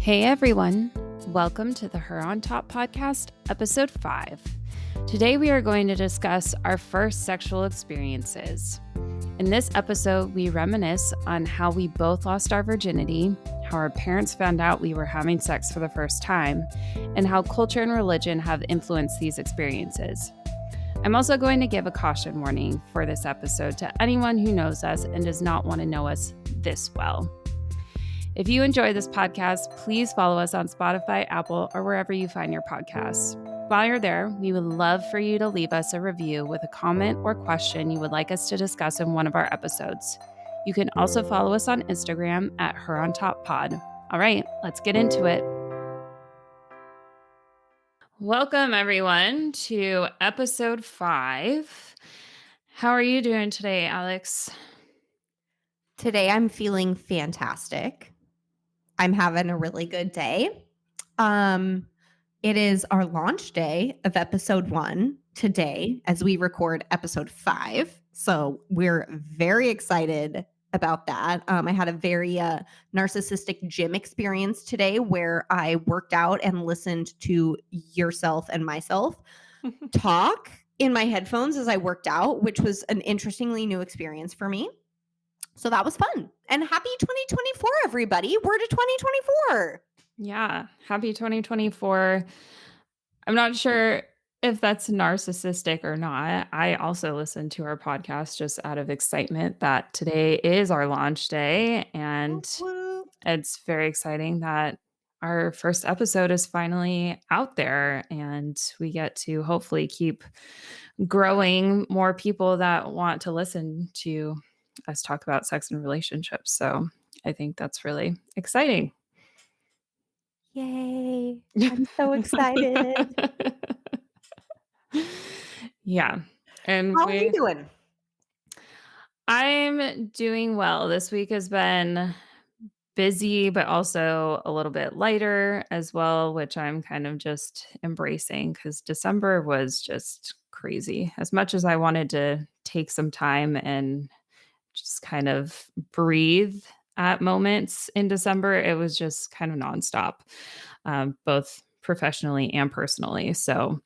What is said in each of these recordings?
Hey everyone, welcome to the Her on Top podcast, episode 5. Today we are going to discuss our first sexual experiences. In this episode, we reminisce on how we both lost our virginity, how our parents found out we were having sex for the first time, and how culture and religion have influenced these experiences. I'm also going to give a caution warning for this episode to anyone who knows us and does not want to know us this well. If you enjoy this podcast, please follow us on Spotify, Apple, or wherever you find your podcasts. While you're there, we would love for you to leave us a review with a comment or question you would like us to discuss in one of our episodes. You can also follow us on Instagram at HerOnTopPod. All right, let's get into it. Welcome, everyone, to episode 5. How are you doing today, Alex? Today, I'm feeling fantastic. I'm having a really good day. It is our launch day of episode 1 today as we record episode 5. So we're very excited about that. I had a very narcissistic gym experience today where I worked out and listened to yourself and myself talk in my headphones as I worked out, which was an interestingly new experience for me. So that was fun. And happy 2024, everybody. We're to 2024. Yeah, happy 2024. I'm not sure if that's narcissistic or not. I also listened to our podcast just out of excitement that today is our launch day. And it's very exciting that our first episode is finally out there and we get to hopefully keep growing more people that want to listen to us talk about sex and relationships. So I think that's really exciting. Yay. I'm so excited. Yeah. And How are you doing? I'm doing well. This week has been busy, but also a little bit lighter as well, which I'm kind of just embracing because December was just crazy. As much as I wanted to take some time and just kind of breathe at moments in December, it was just kind of nonstop, both professionally and personally. So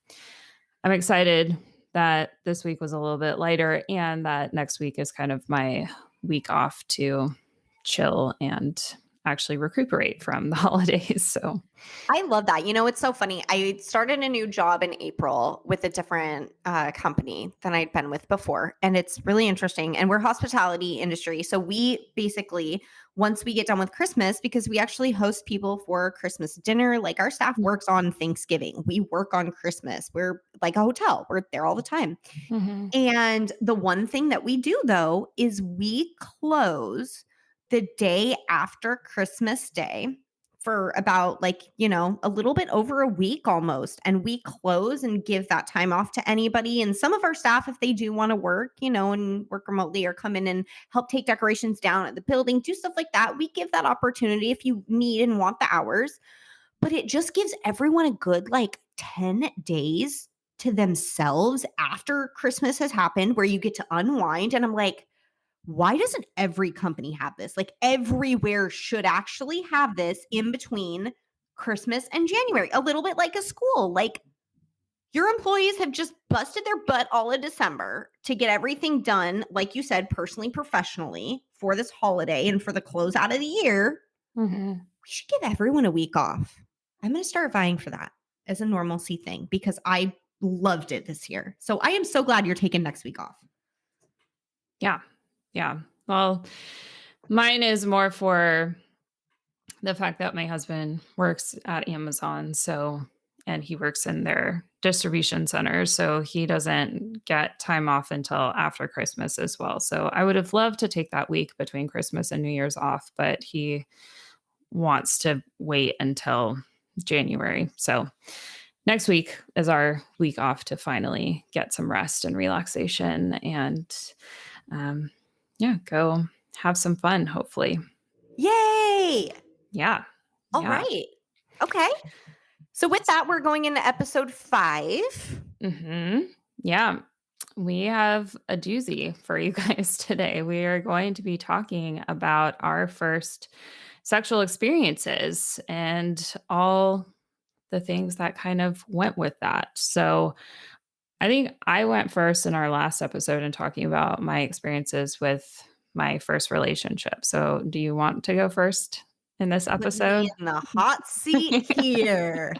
I'm excited that this week was a little bit lighter and that next week is kind of my week off to chill and actually recuperate from the holidays. So I love that. You know, it's so funny. I started a new job in April with a different company than I'd been with before. And it's really interesting. And we're hospitality industry. So we basically, once we get done with Christmas, because we actually host people for Christmas dinner, like our staff works on Thanksgiving. We work on Christmas. We're like a hotel. We're there all the time. And the one thing that we do though is we close the day after Christmas Day for about a little bit over a week almost. And we close and give that time off to anybody. And some of our staff, if they do want to work, and work remotely or come in and help take decorations down at the building, do stuff like that, we give that opportunity if you need and want the hours. But it just gives everyone a good 10 days to themselves after Christmas has happened where you get to unwind. And I'm like, why doesn't every company have this? Like everywhere should actually have this in between Christmas and January, a little bit like a school. Like your employees have just busted their butt all of December to get everything done, like you said, personally, professionally for this holiday and for the close out of the year. We should give everyone a week off. I'm going to start vying for that as a normalcy thing because I loved it this year. So I am so glad you're taking next week off. Yeah. Yeah. Well, mine is more for the fact that my husband works at Amazon. And he works in their distribution center. So he doesn't get time off until after Christmas as well. So I would have loved to take that week between Christmas and New Year's off, but he wants to wait until January. So next week is our week off to finally get some rest and relaxation and, go have some fun, hopefully. Yay! Yeah. All right. Okay. So with that, we're going into episode 5. Yeah. we have a doozy for you guys today. We are going to be talking about our first sexual experiences and all the things that kind of went with that. So, I think I went first in our last episode in talking about my experiences with my first relationship. So, do you want to go first in this Putting me episode? in the hot seat here.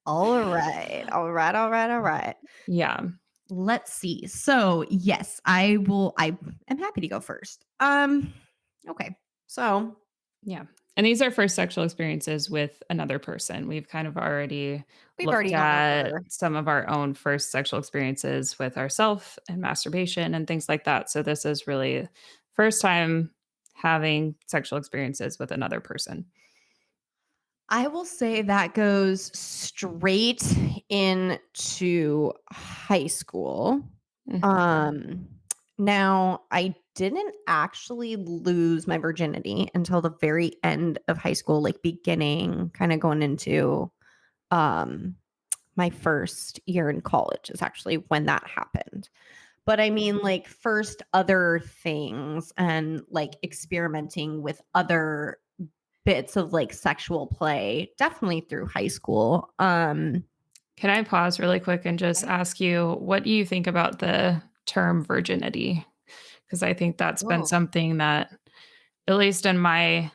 All right. All right. All right. All right. Yeah. Let's see. So, yes, I am happy to go first. Okay. So, Yeah. And these are first sexual experiences with another person. We've kind of already we've looked already gone at over. some of our own first sexual experiences with ourself and masturbation and things like that. So this is really first time having sexual experiences with another person. I will say that goes straight into high school. Mhm. Um, Now I didn't actually lose my virginity until the very end of high school, like beginning kind of going into um my first year in college is actually when that happened. But I mean, like, first other things and like experimenting with other bits of like sexual play definitely through high school. Can I pause really quick and just ask you, what do you think about the term virginity? Because I think that's been Oh, something that, at least in my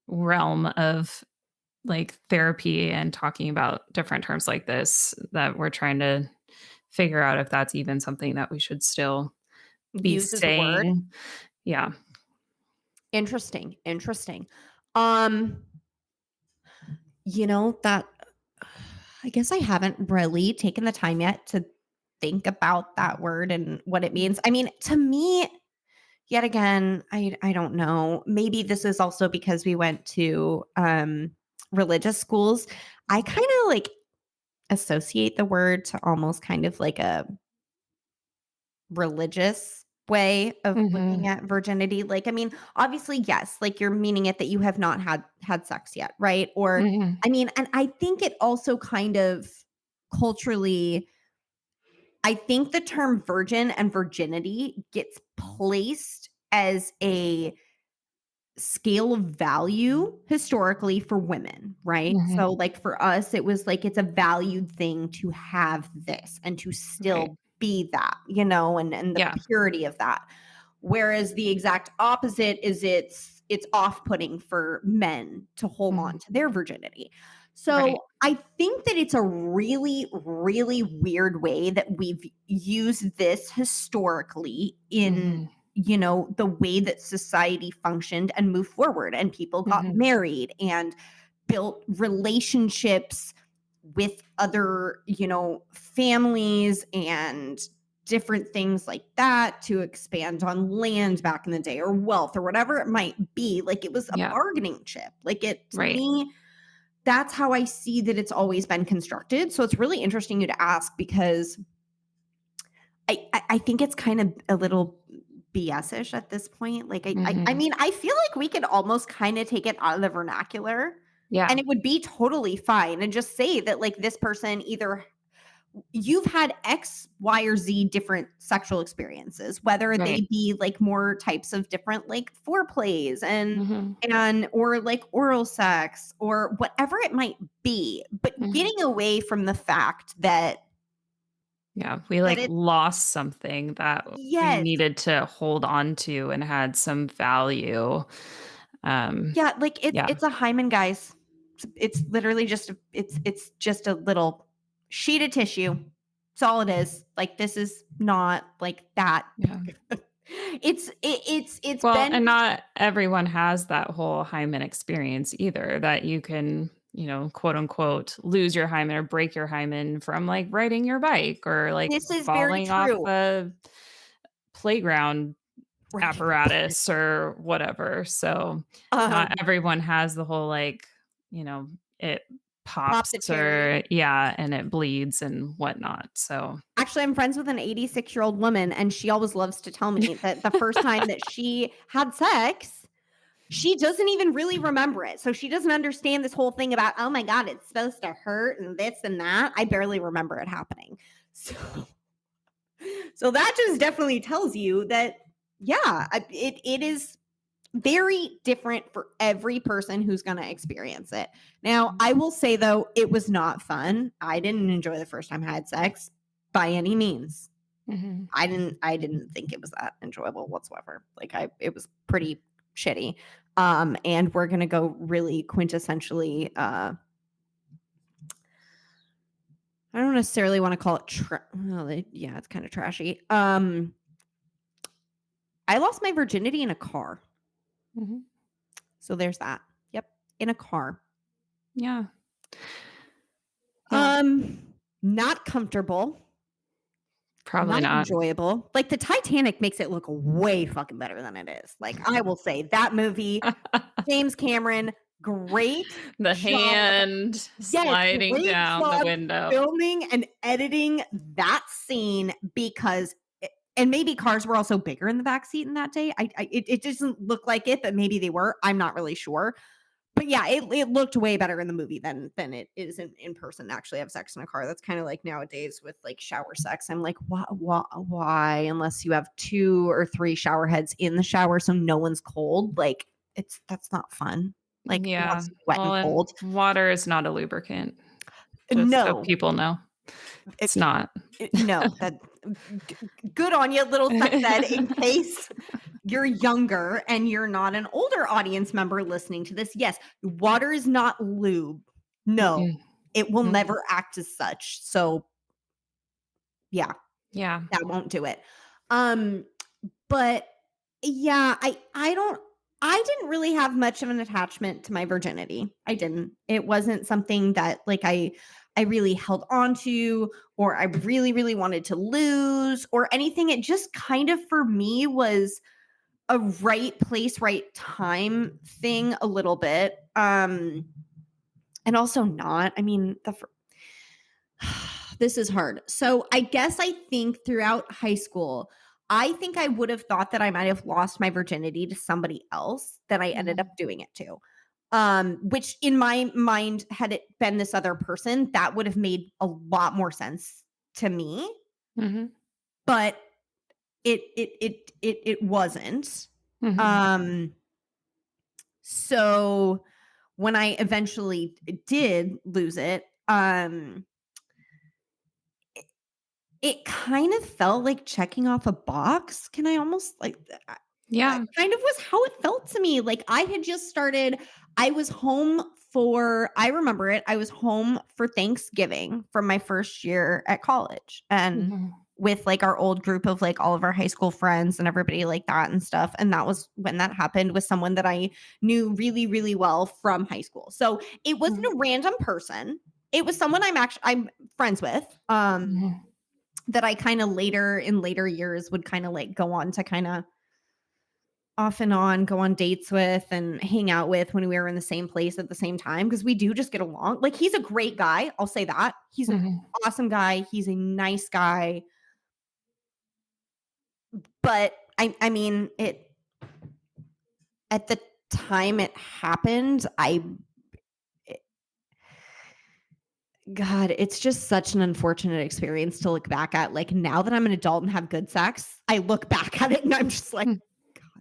realm of like therapy and talking about different terms like this, that we're trying to figure out if that's even something that we should still be use as a word. saying. Yeah. Interesting. Interesting. Um, that I guess I haven't really taken the time yet to think about that word and what it means. I mean, to me, yet again, I don't know. Maybe this is also because we went to religious schools. I kind of like associate the word to almost kind of like a religious way of looking Mhm. at virginity. Like, I mean, obviously, yes, like you're meaning it that you have not had sex yet, right? Or Mhm. I mean, and I think it also kind of culturally, I think the term virgin and virginity gets placed as a scale of value historically for women, right? Mhm. So, like for us, it was like it's a valued thing to have this and to Right. still be that, and the Yeah. purity of that. Whereas the exact opposite is it's off-putting for men to hold on Mhm. to their virginity. Right. So I think that it's a really, really weird way that we've used this historically in Mhm. the way that society functioned and moved forward and people got Mhm. married and built relationships with other families and different things like that to expand on land back in the day or wealth or whatever it might be. Like it was a Yeah. bargaining chip. Like it to Right. me, that's how I see that it's always been constructed. So it's really interesting you to ask because I think it's kind of a little BS-ish at this point. Like I Mhm. mean, I feel like we could almost kind of take it out of the vernacular and Yeah. it would be totally fine and just say that like this person either you've had X, Y, or Z different sexual experiences, whether Right. they be like more types of different like foreplays Mhm. and or like oral sex or whatever it might be, but Mhm. getting away from the fact that Yeah, we, that like, it lost something that we yes, needed to hold on to and had some value. Um, yeah, like yeah, it's a hymen, guys. It's literally just it's just a little sheet of tissue. That's all it is. Like this is not like that. yeah. It's Well, been and not everyone has that whole hymen experience either, that you can, quote, unquote, "lose your hymen or break your hymen" from, like, riding your bike or, like, this is very falling off true. a playground Right. apparatus or whatever. So, not Um, everyone has the whole, like, it pop the pops cherry. or yeah, and it bleeds and whatnot. So Actually, I'm friends with an 86-year-old woman, and she always loves to tell me that the first time that she had sex, she doesn't even really remember it. So she doesn't understand this whole thing about, oh my God, it's supposed to hurt and this and that. I barely remember it happening. So So that just definitely tells you that, yeah, it is very different for every person who's going to experience it. Now, I will say though, it was not fun. I didn't enjoy the first time I had sex by any means. Mm-hmm. I didn't think it was that enjoyable whatsoever. Like it was pretty shitty. And we're going to go really quintessentially I don't necessarily want to call it yeah, it's kind of trashy. I lost my virginity in a car. Mm-hmm. So there's that. Yep, in a car. Yeah. Yeah. Not comfortable, Probably not not. enjoyable. Like the Titanic makes it look way fucking better than it is. Like I will say that movie, James Cameron, great The job of hand yes, sliding great down the job window. filming and editing that scene because and maybe cars were also bigger in the back seat in that day. It doesn't look like it, but maybe they were. I'm not really sure. But yeah, it looked way better in the movie than it is in person. Actually, have sex in a car. That's kind of like nowadays with like shower sex. I'm like, why? Unless you have 2 or 3 shower heads in the shower, so no one's cold. Like that's not fun. Like who Yeah. wants to be wet and Well, and cold? water is not a lubricant. Just so No, people know. it, It's not. no. That good on you, little sex ed. In case you're younger and you're not an older audience member listening to this, yes, water is not lube. No, Mm-mm. it will Mm. never act as such. So, yeah, Yeah. that won't do it. Um, but yeah, I didn't really have much of an attachment to my virginity. I didn't. It wasn't something that like I really held on to or I really really wanted to lose or anything. It just kind of for me was a right place, right time thing a little bit. And also not. I mean, this is hard. So I guess I think throughout high school, I think I would have thought that I might have lost my virginity to somebody else that I ended up Mhm. doing it to. Which in my mind, had it been this other person, that would have made a lot more sense to me. Mhm. But it wasn't. Mhm. Um, so when I eventually did lose it, it kind of felt like checking off a box. Can I almost like that Yeah. kind of was how it felt to me. Like I had just started, I was home for, I remember it. I was home for Thanksgiving from my first year at college and Mhm. with like our old group of like all of our high school friends and everybody like that and stuff. And that was when that happened with someone that I knew really, really well from high school. So it wasn't Mhm. a random person. It was someone I'm friends with. Mhm. That I kind of later in later years would kind of like go on to kind of off and on go on dates with and hang out with when we were in the same place at the same time because we do just get along. Like he's a great guy, I'll say that. He's an Mhm. awesome guy, he's a nice guy, but I mean it at the time it happened, it- God, it's just such an unfortunate experience to look back at. Like now that I'm an adult and have good sex, I look back at it and I'm just like, Mm.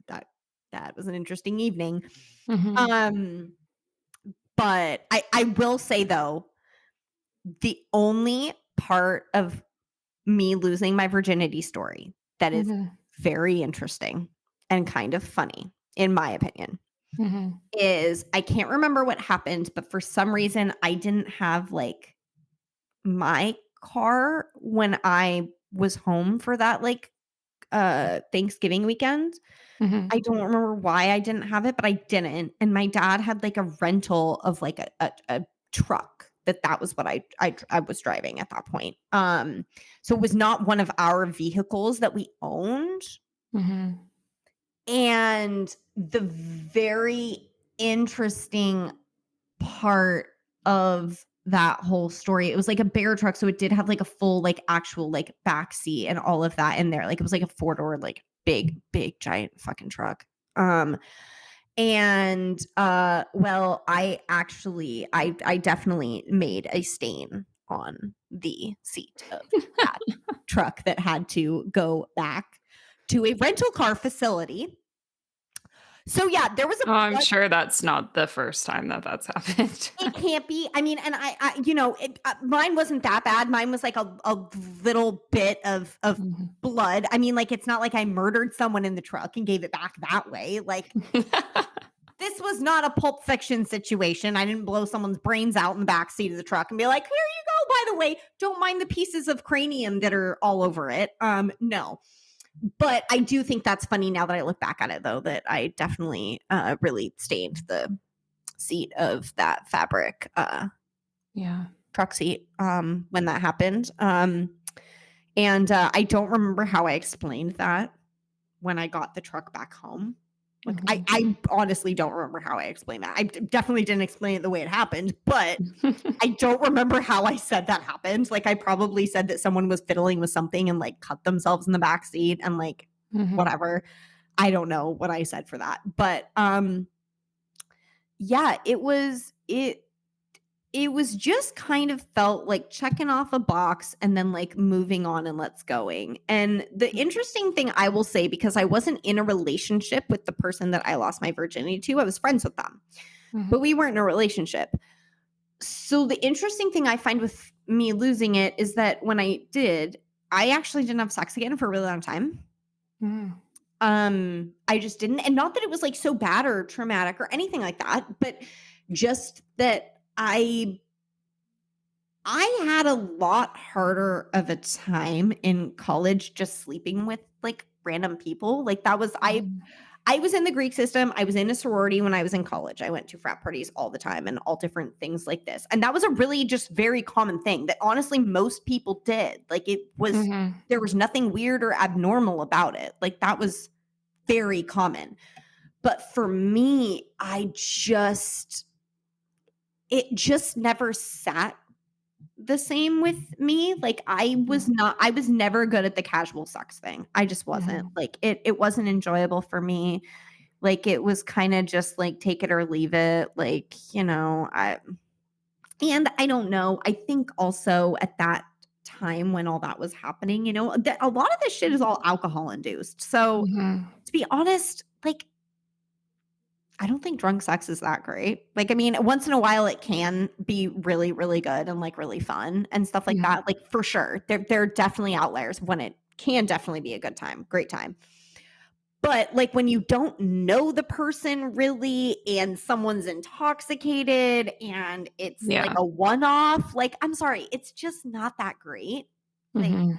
God, that was an interesting evening. Mhm. Um, but I will say though, the only part of me losing my virginity story that is Mhm. very interesting and kind of funny, in my opinion, Mhm. is I can't remember what happened, but for some reason I didn't have like my car when I was home for that like Thanksgiving weekend. Mhm. I don't remember why I didn't have it, but I didn't. And my dad had like a rental of like a truck that was what I was driving at that point. So it was not one of our vehicles that we owned. Mhm. And the very interesting part of that whole story, it was like a bear truck, so it did have like a full like actual like back seat and all of that in there. Like it was like a 4-door like big giant fucking truck. Um and well, I definitely made a stain on the seat of that. truck that had to go back to a rental car facility. So yeah, there was a Oh, I'm blood. sure that's not the first time that that's happened. It can't be. I mean, and mine wasn't that bad. Mine was like a little bit of Mhm. blood. I mean, like it's not like I murdered someone in the truck and gave it back that way. Like this was not a Pulp Fiction situation. I didn't blow someone's brains out in the back seat of the truck and be like, "Here you go. By the way, don't mind the pieces of cranium that are all over it." No. But I do think that's funny now that I look back at it, though, that I definitely really stained the seat of that fabric Yeah. truck seat when that happened. And I don't remember how I explained that when I got the truck back home. Like Mhm. I honestly don't remember how I explained that. I definitely didn't explain it the way it happened, but I don't remember how I said that happened. Like I probably said that someone was fiddling with something and like cut themselves in the back seat and like Mhm. whatever. I don't know what I said for that. But yeah, it was just kind of felt like checking off a box and then like moving on and let's going. And the interesting thing I will say, because I wasn't in a relationship with the person that I lost my virginity to, I was friends with them, Mhm. but we weren't in a relationship. So the interesting thing I find with me losing it is that when I did, I actually didn't have sex again for a really long time. Mhm. I just didn't. And not that it was like so bad or traumatic or anything like that, but just that I had a lot harder of a time in college just sleeping with like random people. Like that was Mhm. I was in the Greek system. I was in a sorority when I was in college. I went to frat parties all the time and all different things like this. And that was a really just very common thing that honestly most people did. Like Mhm. there was nothing weird or abnormal about it. Like that was very common. But for me, it just never sat the same with me. Like I was never good at the casual sex thing. I just wasn't. Mhm. Like it wasn't enjoyable for me. Like it was kind of just like take it or leave it. Like, I don't know. I think also at that time when all that was happening, that a lot of this shit is all alcohol induced. So Mhm. to be honest, like I don't think drunk sex is that great. Like, I mean, once in a while it can be really, really good and like really fun and stuff like Mhm. that. Like for sure. There are definitely outliers when it can definitely be a good time, great time. But like when you don't know the person really and someone's intoxicated and it's like Yeah. a one-off, like I'm sorry, it's just not that great. Like Mhm.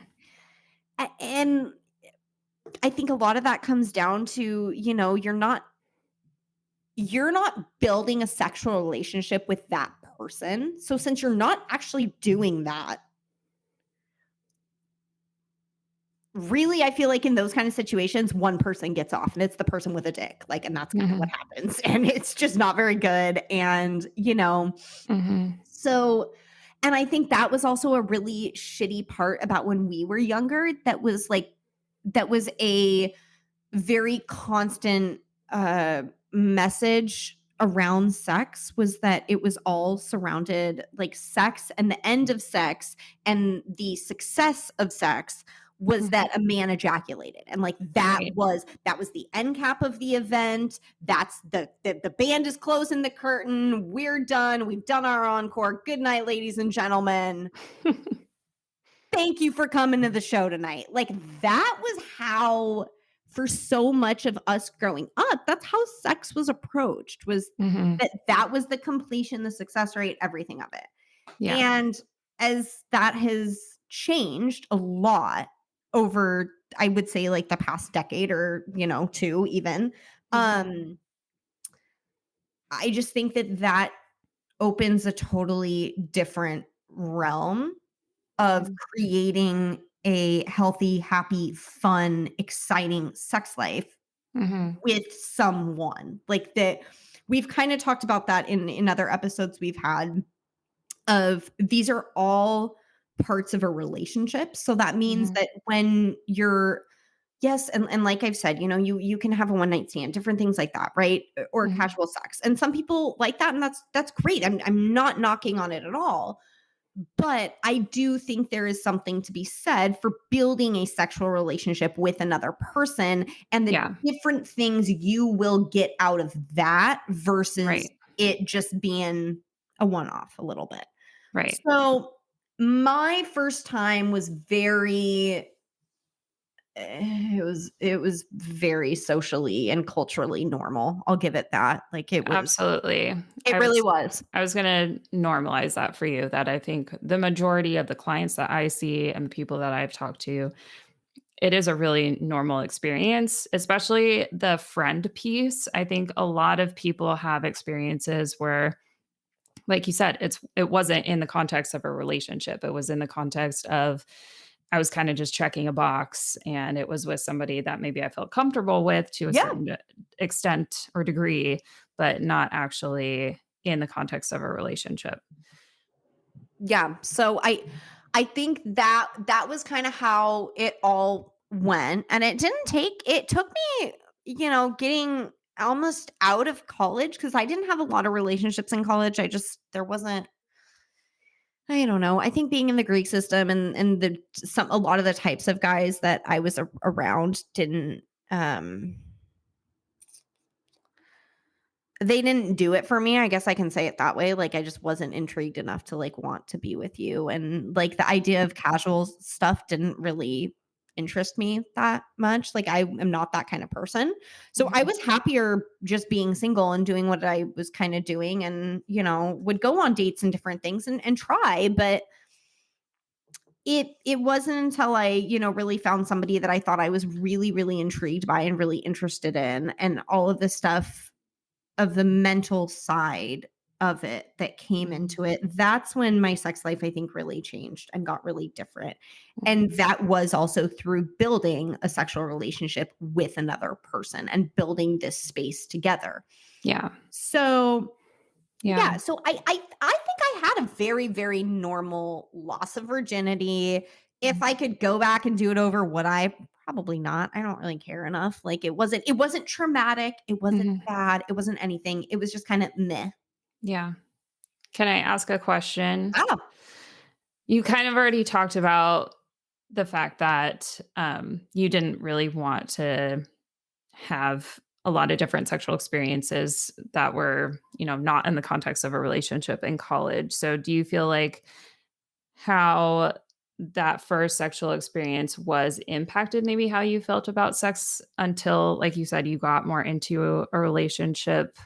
and I think a lot of that comes down to, you're not building a sexual relationship with that person. So since you're not actually doing that, really, I feel like in those kind of situations, one person gets off and it's the person with a dick. Like, and that's kind of what Mhm. happens. And it's just not very good. And, Mhm. so, and I think that was also a really shitty part about when we were younger. That was a very constant message around sex was that it was all surrounded like sex and the end of sex and the success of sex was Mhm. that a man ejaculated and like Right. that was the end cap of the event. That's the band is closing the curtain, we're done, we've done our encore, good night ladies and gentlemen, thank you for coming to the show tonight. Like that was how for so much of us growing up, that's how sex was approached was Mhm. that was the completion, the success rate, everything of it. Yeah. And as that has changed a lot over I would say like the past decade or, two even, Mhm. I just think that opens a totally different realm of Mhm. creating a healthy, happy, fun, exciting sex life Mhm. with someone. Like that we've kind of talked about that in other episodes we've had of these are all parts of a relationship. So that means Mhm. that when you're yes, and like I've said, you can have a one night stand, different things like that, right? Or Mhm. casual sex. And some people like that and that's great. I'm not knocking on it at all. But I do think there is something to be said for building a sexual relationship with another person and the Yeah. different things you will get out of that versus Right. it just being a one off a little bit. Right. So my first time was very it was very socially and culturally normal. I'll give it that. Like Absolutely. it really was. I was gonna normalize that for you, that I think the majority of the clients that I see and the people that I've talked to, it is a really normal experience, especially the friend piece. I think a lot of people have experiences where, like you said, it wasn't in the context of a relationship. It was in the context of I was kind of just checking a box, and it was with somebody that maybe I felt comfortable with to a Yeah. certain extent or degree, but not actually in the context of a relationship. Yeah. So I think that was kind of how it all went. And it took me, getting almost out of college because I didn't have a lot of relationships in college. There wasn't, I don't know. I think being in the Greek system and a lot of the types of guys that I was around didn't um they didn't do it for me, I guess I can say it that way, like, I just wasn't intrigued enough to, like, want to be with you, and, like, the idea of casual stuff didn't really interest me that much, like, I am not that kind of person, so I Mhm. was happier just being single and doing what I was kinda doing and, would go on dates and different things and try, but it wasn't until I, really found somebody that I thought I was really, really intrigued by and really interested in, and all of this stuff of the mental side of it that came Mhm. into it, that's when my sex life, I think, really changed and got really different. And Mhm. that was also through building a sexual relationship with another person and building this space together. Yeah. So Yeah. yeah, so I think I had a very, very normal loss of virginity. If I Mhm. could go back and do it over, would I? Probably not. I don't really care enough. Like it wasn't traumatic, it wasn't Mhm. bad, it wasn't anything. It was just kind of meh. Yeah. Can I ask a question? Oh, You kind of already talked about the fact that, you didn't really want to have a lot of different sexual experiences that were, not in the context of a relationship in college. So do you feel like how that first sexual experience was impacted maybe how you felt about sex until, like you said, you got more into a relationship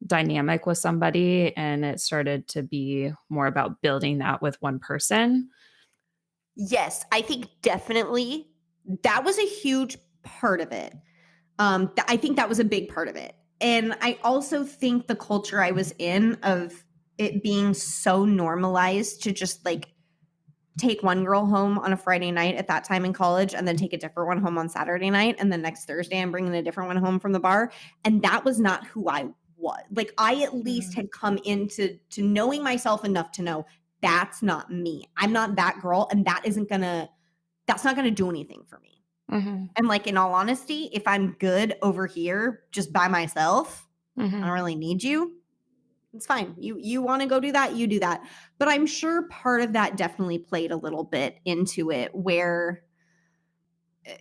dynamic with somebody and it started to be more about building that with one person? yes, I think definitely that was a huge part of it. I think that was a big part of it. And I also think the culture I was in of it being so normalized to just like take one girl home on a Friday night at that time in college and then take a different one home on Saturday night. And then next Thursday, I'm bringing a different one home from the bar. And that was not who I was. Like, I at least Mhm. had come into knowing myself enough to know that's not me. I'm not that girl. And that's not going to do anything for me. Mhm. And like, in all honesty, if I'm good over here just by myself, I don't Mhm. really need you. It's fine. You want to go do that, you do that. But I'm sure part of that definitely played a little bit into it where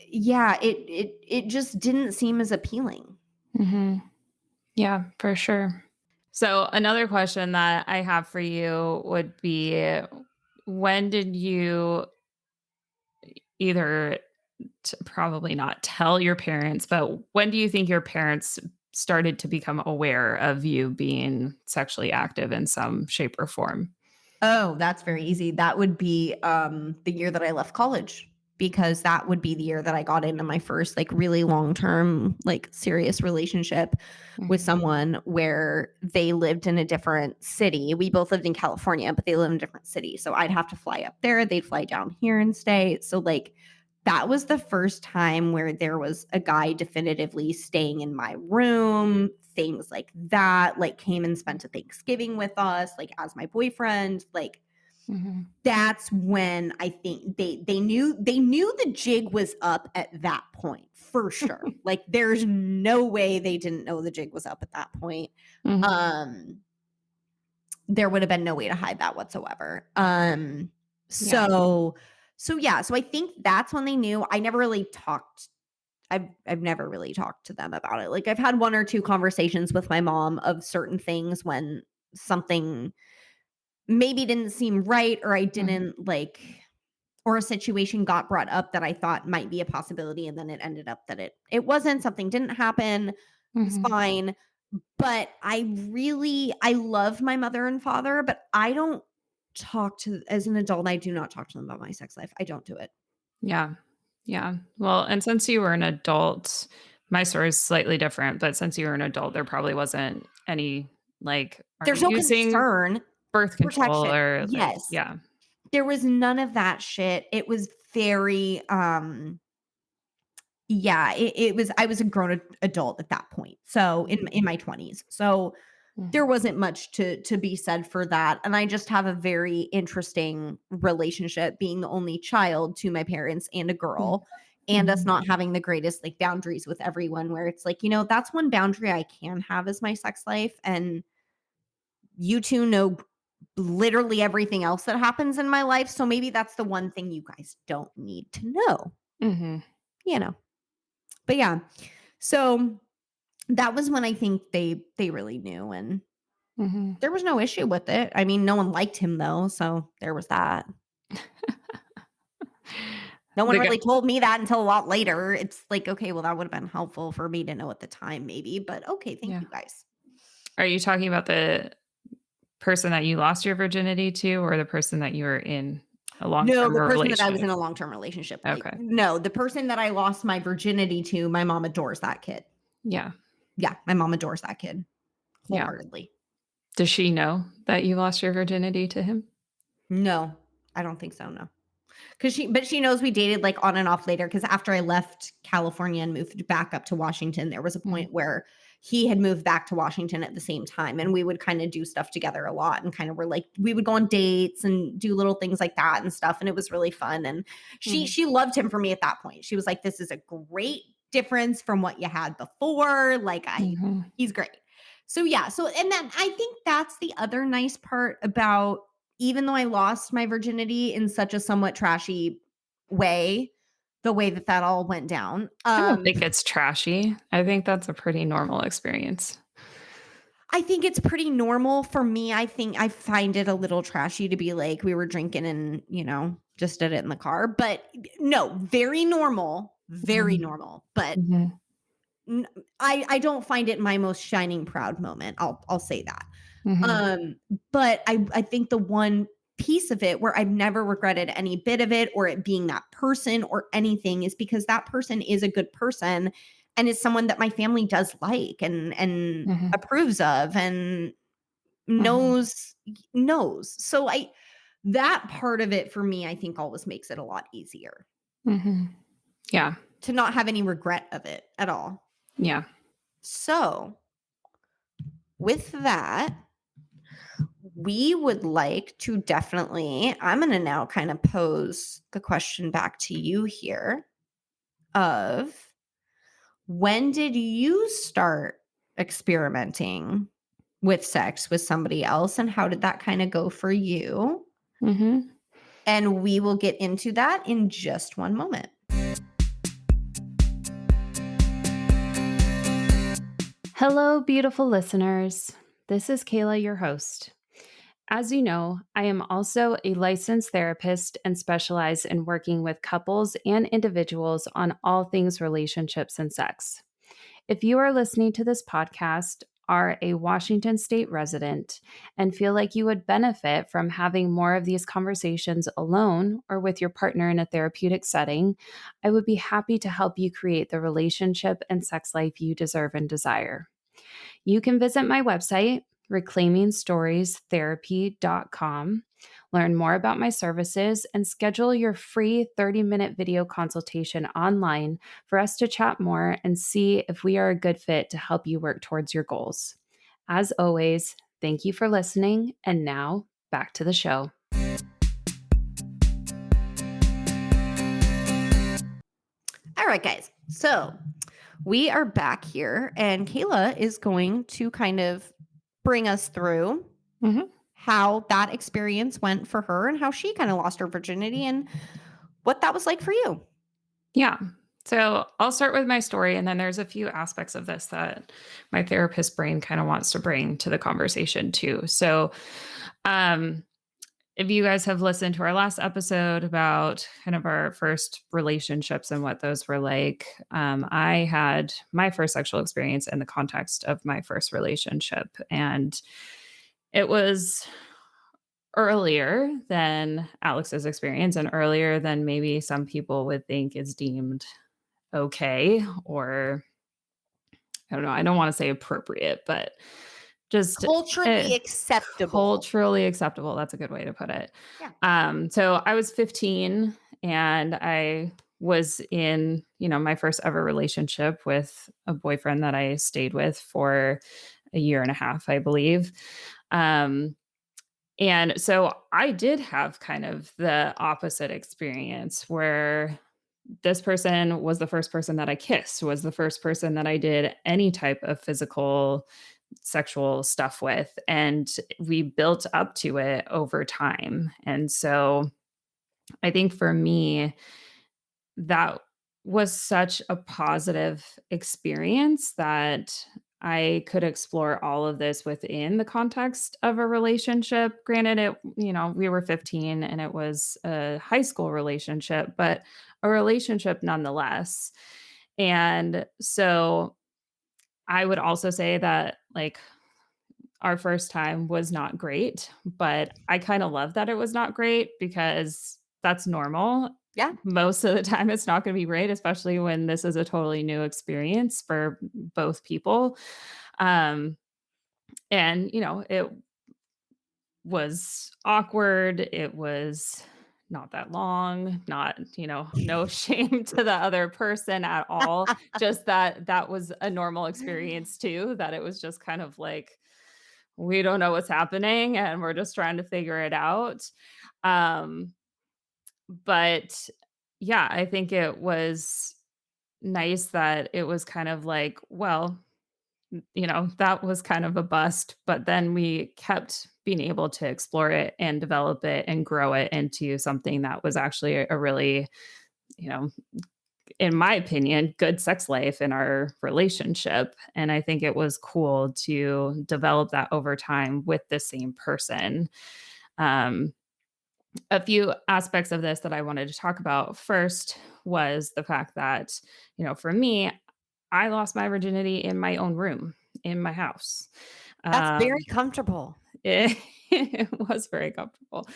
yeah, it just didn't seem as appealing. Mhm. Yeah, for sure. So another question that I have for you would be, when did you either probably not tell your parents, but when do you think your parents started to become aware of you being sexually active in some shape or form? Oh, that's very easy. That would be the year that I left college because that would be the year that I got into my first like really long-term like serious relationship with Mhm. someone where they lived in a different city. We both lived in California, but they lived in a different city. So I'd have to fly up there, they'd fly down here and stay. So like that was the first time where there was a guy definitively staying in my room, things like that, like came and spent a Thanksgiving with us, like as my boyfriend. Like Mhm. that's when I think they knew the jig was up at that point for sure. Like there's no way they didn't know the jig was up at that point. Mhm. Um there would have been no way to hide that whatsoever. Yeah. So yeah, so I think that's when they knew. I never really talked I've never really talked to them about it. Like, I've had 1 or 2 conversations with my mom of certain things when something maybe didn't seem right, or I Mhm. didn't like, or a situation got brought up that I thought might be a possibility, and then it ended up that it wasn't, something didn't happen. It's Mhm. fine. But I love my mother and father, but I don't talk to as an adult, I do not talk to them about my sex life. I don't do it. Yeah. Yeah. Well, and since you were an adult, my story is slightly different, but since you were an adult, there probably wasn't any like, are There's you no using concern. birth control Protection. or like, Yes. yeah. There was none of that shit. It was very, yeah, it was I was a grown adult at that point. So in my 20s. So there Mhm. wasn't much to be said for that, and I just have a very interesting relationship being the only child to my parents and a Mhm. girl, and us Mhm. not having the greatest, like, boundaries with everyone, where it's like, that's one boundary I can have is my sex life, and you 2 know literally everything else that happens in my life, so maybe that's the one thing you guys don't need to know, Mhm. you know? But yeah, so that was when I think they really knew, and Mhm. there was no issue with it. I mean, no one liked him though, so there was that. No one The guy really told me that until a lot later. It's like, okay, well, that would have been helpful for me to know at the time maybe, but okay, thank yeah. you guys. Are you talking about the person that you lost your virginity to or the person that you were in a No, long-term the person that I was relationship? in a long-term relationship, like, Okay. no, the person that I lost my virginity to, my mom adores that kid. Yeah. Yeah, my mom adores that kid Yeah. wholeheartedly. Does she know that you lost your virginity to him? No, I don't think so, no. She knows we dated, like, on and off later. Because after I left California and moved back up to Washington, there was a Mhm. point where he had moved back to Washington at the same time, and we would kinda do stuff together a lot, and kinda were like we would go on dates and do little things like that and stuff, and it was really fun, and Mhm. she loved him for me at that point. She was like, "This is a great difference from what you had before, like, I Mhm. he's great." So, yeah, and then I think that's the other nice part about, even though I lost my virginity in such a somewhat trashy way, the way that that all went down, I don't think it's trashy. I think that's a pretty normal experience. I think it's pretty normal for me. I find it a little trashy to be like, we were drinking and, just did it in the car. But no, very Mhm. normal. But Mhm. n- I don't find it my most shining proud moment. I'll say that. Mhm. Um, but I think the one piece of it where I've never regretted any bit of it, or it being that person or anything, is because that person is a good person and is someone that my family does like and Mhm. approves of and Mhm. knows. So I that part of it for me, I think, always makes it a lot easier Mhm. Yeah. to not have any regret of it at all. Yeah. So with that, we would like to definitely, I'm going to now kind of pose the question back to you here of, when did you start experimenting with sex with somebody else, and how did that kind of go for you? Mhm. And we will get into that in just one moment. Hello, beautiful listeners. This is Kayla, your host. As you know, I am also a licensed therapist and specialize in working with couples and individuals on all things relationships and sex. If you are listening to this podcast, are a Washington state resident, and feel like you would benefit from having more of these conversations alone or with your partner in a therapeutic setting, I would be happy to help you create the relationship and sex life you deserve and desire. You can visit my website, reclaimingstoriestherapy.com, learn more about my services, and schedule your free 30-minute video consultation online for us to chat more and see if we are a good fit to help you work towards your goals. As always, thank you for listening. And now back to the show. All right, guys. So we are back here, and Kayla is going to kind of bring us through Mhm. how that experience went for her and how she kind of lost her virginity and what that was like for you. Yeah. So I'll start with my story, and then there's a few aspects of this that my therapist brain kind of wants to bring to the conversation too. So, um, if you guys have listened to our last episode about kind of our first relationships and what those were like, I had my first sexual experience in the context of my first relationship. And it was earlier than Alex's experience and earlier than maybe some people would think is deemed okay, or I don't know, I don't wanna say appropriate, but just, Culturally acceptable. culturally acceptable, that's a good way to put it. Yeah. So I was 15 and I was in, my first ever relationship with a boyfriend that I stayed with for a year and a half, I believe. Um, and so I did have kind of the opposite experience where this person was the first person that I kissed, was the first person that I did any type of physical sexual stuff with, and we built up to it over time. And so I think for me, that was such a positive experience that I could explore all of this within the context of a relationship. Granted, we were 15 and it was a high school relationship, but a relationship nonetheless. And so I would also say that, like, our first time was not great, but I kinda love that it was not great because that's normal. Yeah. Most of the time, it's not gonna be great, especially when this is a totally new experience for both people. Um, and, it was awkward, it was not that long, not, no shame to the other person at all, just that that was a normal experience too, that it was just kind of like, we don't know what's happening and we're just trying to figure it out. Um, but yeah, I think it was nice that it was kind of like, well, that was kind of a bust, but then we kept being able to explore it and develop it and grow it into something that was actually a really, you know, in my opinion, good sex life in our relationship. And I think it was cool to develop that over time with the same person. Um, a few aspects of this that I wanted to talk about first was the fact that, for me, I lost my virginity in my own room in my house. That's very Um, comfortable. it, it was very comfortable.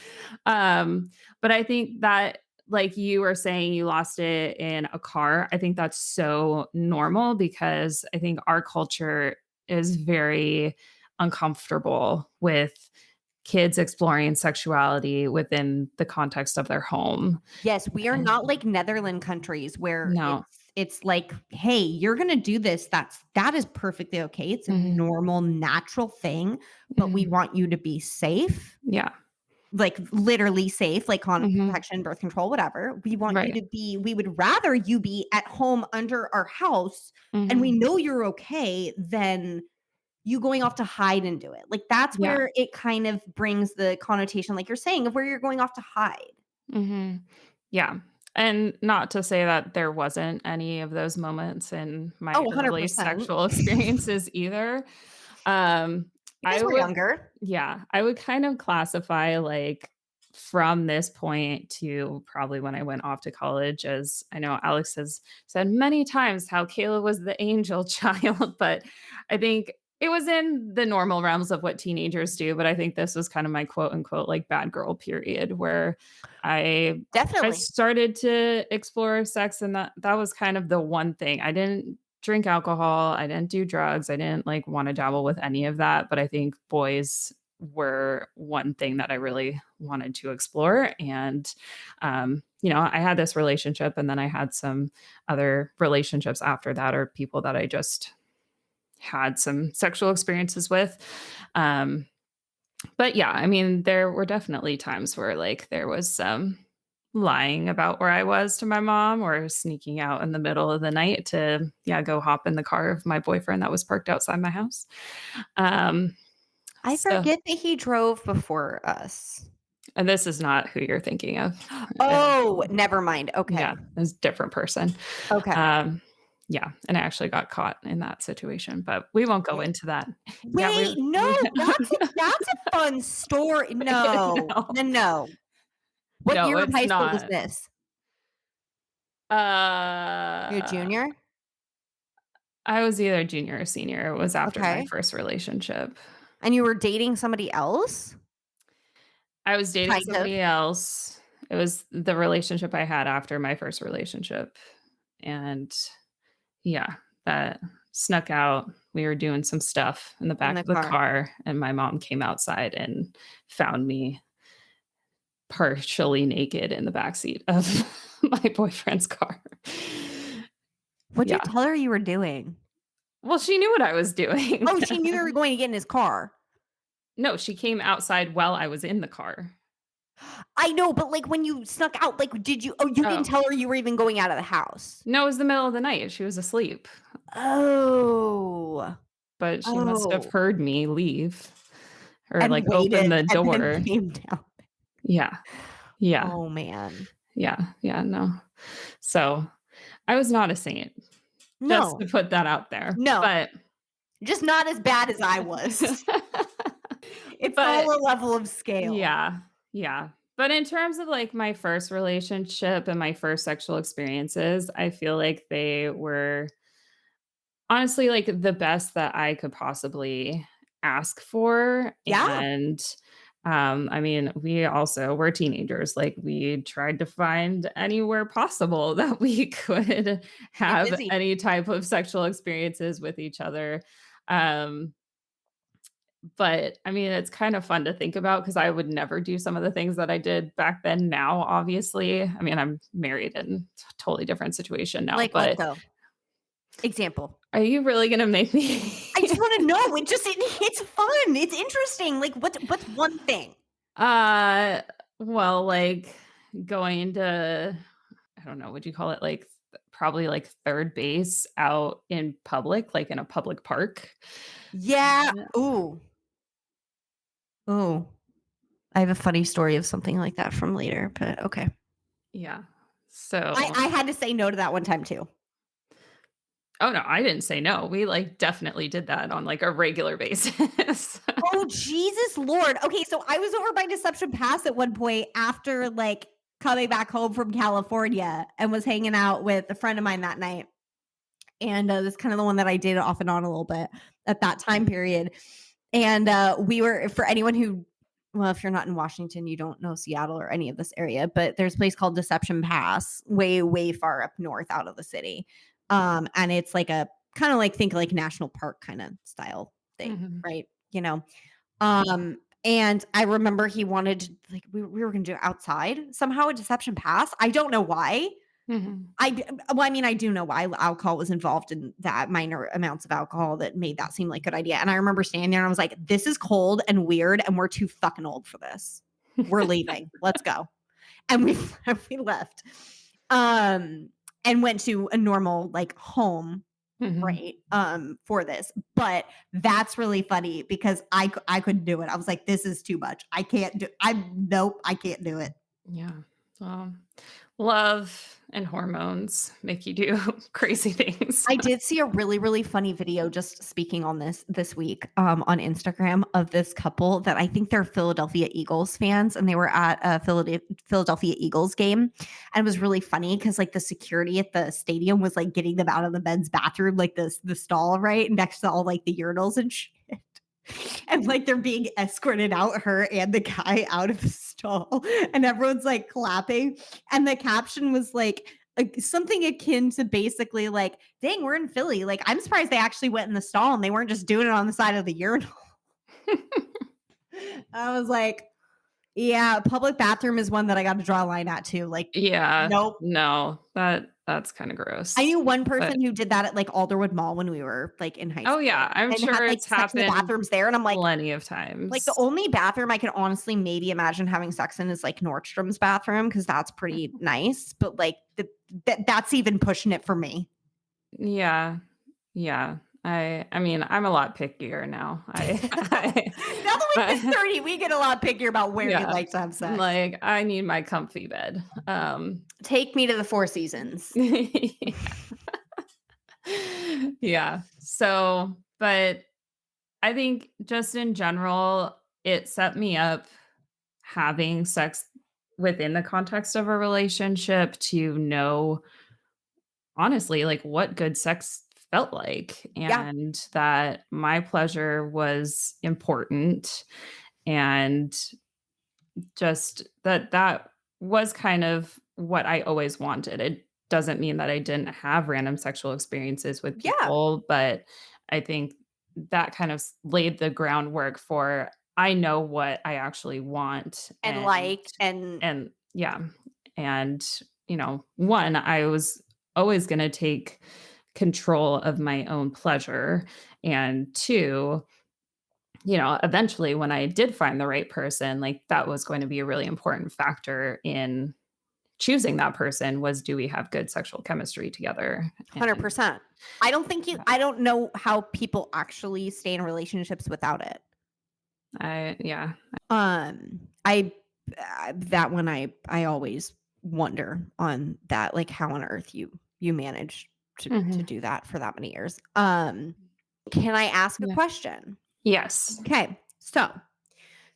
But I think that, like you were saying, you lost it in a car. I think that's so normal because I think our culture is very uncomfortable with kids exploring sexuality within the context of their home. Yes, we are Eh, not like Netherland countries where No. it's like, "Hey, you're gonna do this. That is perfectly okay. It's a Mhm, normal, natural thing, but we mhm. want you to be safe." Yeah. Like, literally safe, like condom Mhm. protection, birth control, whatever. Right. We would rather you be at home under our house, and we Mhm. know you're okay than you going off to hide and do it. Like, that's Yeah. where it kind of brings the connotation, like you're saying, of where you're going off to hide. Mhm. Yeah, and not to say that there wasn't any of those moments in my Oh, early 100%. sexual experiences either. Um, You guys I were would younger. yeah, I would kind of classify, like, from this point to probably when I went off to college, as I know Alex has said many times how Kayla was the angel child, but I think it was in the normal realms of what teenagers do, but I think this was kind of my quote unquote like bad girl period where I I Definitely. started to explore sex, and that was kind of the one thing. I didn't drink alcohol, I didn't do drugs, I didn't, like, wanna dabble with any of that, but I think boys were one thing that I really wanted to explore, and, I had this relationship, and then I had some other relationships after that, or people that I just had some sexual experiences with, um, but yeah, I mean, there were definitely times where, like, there was some lying about where I was to my mom or sneaking out in the middle of the night to, yeah, go hop in the car of my boyfriend that was parked outside my house. Um, I So, forget that he drove before us. and this is not who you're thinking of. Uh, Oh, never mind. yeah, Okay. it's a different person. Okay. Um, yeah, and I actually got caught in that situation, but we won't go Wait, into that. Yeah, wait, no, that's a fun story. No. no, No, no. What no, year of it's high school was not. this? You a Uh, junior? I was either junior or senior. It was after my Okay. first relationship. And you were dating somebody else? I was dating Kind of. somebody else. It was the relationship I had after my first relationship, and yeah, that snuck out. We were doing some stuff in the In back the of the car. car, and my mom came outside and found me partially naked in the backseat of my boyfriend's car. What'd you Yeah. tell her you were doing? Well, she knew what I was doing. Oh, she knew you were going to get in his car. No, she came outside while I was in the car. I know, but, like, when you snuck out, like, you didn't Oh. tell her you were even going out of the house? No, it was the middle of the night. She was asleep, Oh. but she must have Oh. heard me leave or, And like, open waited the and then door. came down. Yeah. Yeah. Oh, man. Yeah. Yeah, no. So, I was not a saint, just to No. put that out there, No. but Just not as bad as I was. It's but all a level of scale. yeah, yeah. But in terms of, like, my first relationship and my first sexual experiences, I feel like they were honestly, like, the best that I could possibly ask for, Yeah. and, I mean, we also were teenagers, like, we tried to find anywhere possible that we could Get have busy. any type of sexual experiences with each other, um, but, I mean, it's kind of fun to think about because I would never do some of the things that I did back then now, obviously. I mean, I'm married and it's a totally different situation now, Like what, but though? Example. are you really gonna make me I just wanna know. It's fun. It's interesting. Like, what's one thing? Uh, well, like, going into I don't know, would you call it, like, probably, like, 3rd base out in public, like, in a public park? Yeah. Yeah. Ooh. Ooh. I have a funny story of something like that from later, but okay. Yeah. I So I had to say no to that one time too. oh, no, I didn't say no. We, like, definitely did that on, like, a regular basis. Oh, Jesus Lord. Okay, so I was over by Deception Pass at one point after, like, coming back home from California and was hanging out with a friend of mine that night. And, that's kind of the one that I dated off and on a little bit at that time period. And, we were for anyone who well, if you're not in Washington, you don't know Seattle or any of this area, but there's a place called Deception Pass way, way far up north out of the city. And it's like a kinda like think like national park kinda style thing, Mhm, right? You know? And I remember he wanted to like, we were gonna do it outside somehow at Deception Pass. I don't know why. mhm. Well, I mean, I do know why alcohol was involved in that minor amounts of alcohol that made that seem like a good idea. And I remember standing there and I was like, this is cold and weird, and we're too fucking old for this. We're leaving. Let's go. And we we left. Um and went to a normal like home, Mhm. right? For this. But that's really funny because I couldn't do it. I was like, this is too much. I can't do I nope, I can't do it. Yeah. Well, love and hormones make you do crazy things. I did see a really, really funny video just speaking on this week, on Instagram of this couple that I think they're Philadelphia Eagles fans, and they were at a Philadelphia Eagles game, and it was really funny because like the security at the stadium was like getting them out of the men's bathroom, like the stall right next to all like the urinals and shit. And like they're being escorted out, her and the guy out of the stall, and everyone's like clapping. And the caption was like something akin to basically like, dang, we're in Philly. Like, I'm surprised they actually went in the stall and they weren't just doing it on the side of the urinal. I was like, yeah, public bathroom is one that I got to draw a line at too. Like, Yeah. nope. No, that's kinda I gross. knew one But person who did that at like Alderwood Mall when we were like in high oh, school yeah, I'm and had sure like it's sex in the happened bathrooms there. And I'm plenty of like the times. only bathroom I could honestly maybe imagine having sex in is like Nordstrom's bathroom because that's pretty nice. But like that's even pushing it for me. Yeah. Yeah. I mean, I'm a lot pickier now. Now that we hit I 30, we get a lot pickier about where we yeah, like to have sex. like, I need my comfy bed. Take me to the Four Seasons. Yeah. So, but I think just in general, it set me up having sex within the context of a relationship to know honestly like what good sex felt like Yeah. and that my pleasure was important and just that was kind of what I always wanted. It doesn't mean that I didn't have random sexual experiences with Yeah. people, but I think that kind of laid the groundwork for I know what I actually want And like, and and yeah. And one, I was always going to take control of my own pleasure and two, eventually when I did find the right person, like that was going to be a really important factor in choosing that person was do we have good sexual chemistry together? And 100%. yeah, I don't know how people actually stay in relationships without it. yeah. I that one I always wonder on that, like how on earth you manage to Mhm. do that for that many years. Can I ask a Yeah. question? Yes. Okay. So,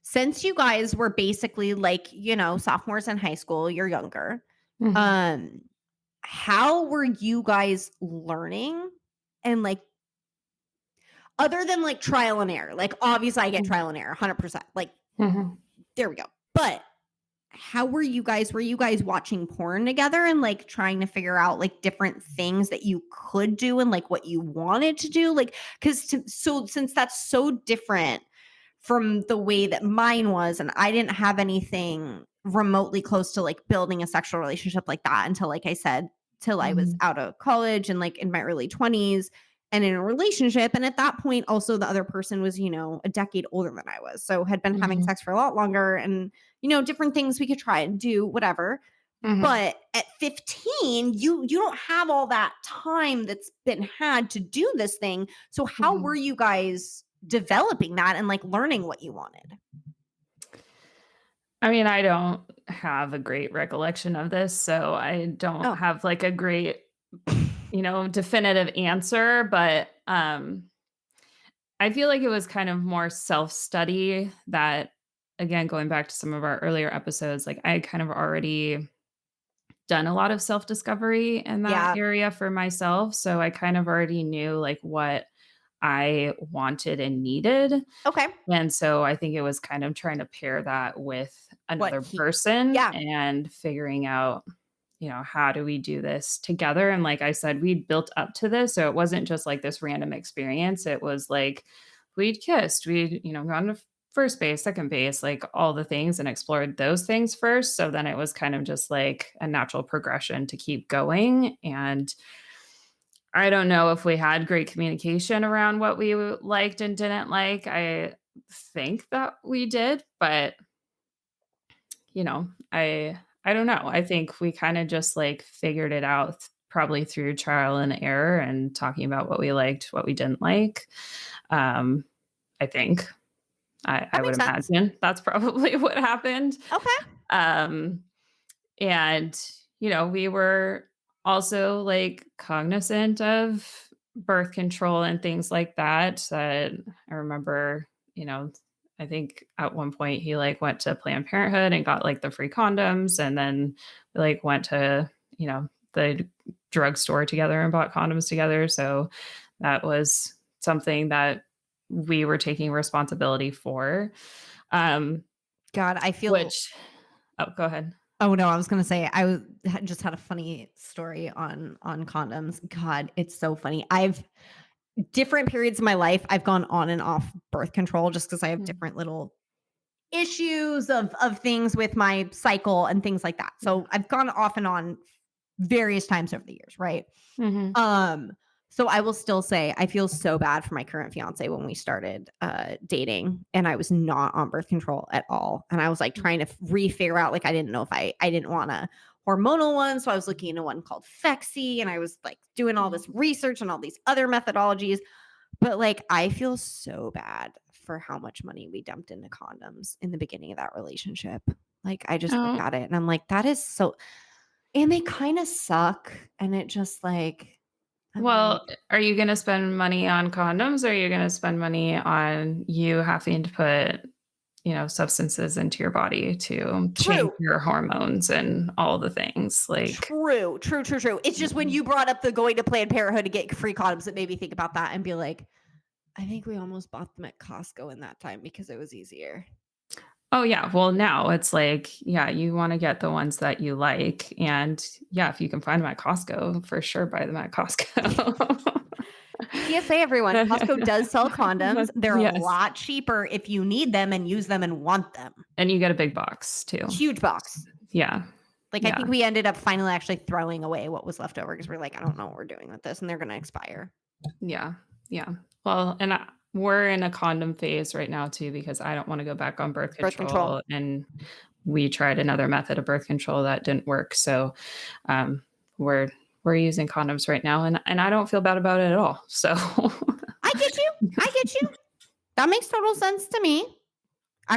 since you guys were basically like, sophomores in high school, you're younger. Mhm. Um how were you guys learning and like other than like trial and error? Like obviously I get Mhm. trial and error 100%. Like Mhm. there we go. But how were you guys watching porn together and like trying to figure out like different things that you could do and like what you wanted to do? Like so since that's so different from the way that mine was, and I didn't have anything remotely close to like building a sexual relationship like that until, like I said, till I was Mhm. out of college and like in my early 20s and in a relationship. And at that point, also the other person was, a decade older than I was. So had been having Mhm. sex for a lot longer and, different things we could try and do, whatever. Mhm. But at 15, you don't have all that time that's been had to do this thing. So how were Mhm. you guys developing that and like learning what you wanted? I mean, I don't have a great recollection of this, so I don't Oh. have like a great, definitive answer, but I feel like it was kind of more self-study that again, going back to some of our earlier episodes, like I had kind of already done a lot of self-discovery in that Yeah. area for myself, so I kind of already knew like what I wanted and needed. Okay. And so I think it was kind of trying to pair that with What another he person Yeah. and figuring out, how do we do this together? And like I said, we'd built up to this. So it wasn't just like this random experience. It was like we'd kissed, we'd, gone to first base, second base, like all the things and explored those things first. So then it was kind of just like a natural progression to keep going. And I don't know if we had great communication around what we liked and didn't like. I think that we did, but I don't know. I think we kind of just like figured it out probably through trial and error and talking about what we liked, what we didn't like. Um, I think I That would makes sense. imagine that's probably what happened. Okay. Um, and, we were also like cognizant of birth control and things like that. That I remember, you know, I think at one point he like went to Planned Parenthood and got like the free condoms. And then we like went to, the drugstore together and bought condoms together. So that was something that we were taking responsibility for. Um, God, I feel which, oh, go ahead. Oh no, I was gonna say just had a funny story on condoms. God, it's so funny. I've different periods of my life, I've gone on and off birth control just because I have Mm, different little issues of things with my cycle and things like that. yeah. So I've gone off and on various times over the years, right? Mhm. Um, so I will still say I feel so bad for my current fiance when we started dating and I was not on birth control at all. And I was like trying to re-figure out like I didn't know if I didn't want a hormonal one. So I was looking into one called Phexi and I was like doing all Mhm. this research and all these other methodologies. But, like, I feel so bad for how much money we dumped into condoms in the beginning of that relationship. Like, I just look Oh, at it and I'm like, "That is so," and they kinda suck, and it just, like, I'm like, well, are you gonna spend money on condoms, or are you gonna spend money on you having to put, substances into your body to change "True, your hormones and all the things? Like, true, true, true, true." It's just when mhm. you brought up the going to Planned Parenthood to get free condoms, it made me think about that and be like, I think we almost bought them at Costco in that time because it was easier. Oh, yeah. Well, now it's like, yeah, you wanna get the ones that you like, and, yeah, if you can find them at Costco, for sure buy them at Costco. PSA, everyone, Costco does sell condoms. They're a Yes, lot cheaper if you need them and use them and want them. and you get a big box too. Huge box. Yeah, Like, I yeah, think we ended up finally actually throwing away what was left over because we're like, I don't know what we're doing with this, and they're gonna expire. yeah, yeah. Well, and we're in a condom phase right now too because I don't wanna go back on birth Birth control. control, and we tried another method of birth control that didn't work, so, um, we're we're using condoms right now, and I don't feel bad about it at all, so I get you. I get you. That makes total sense to me.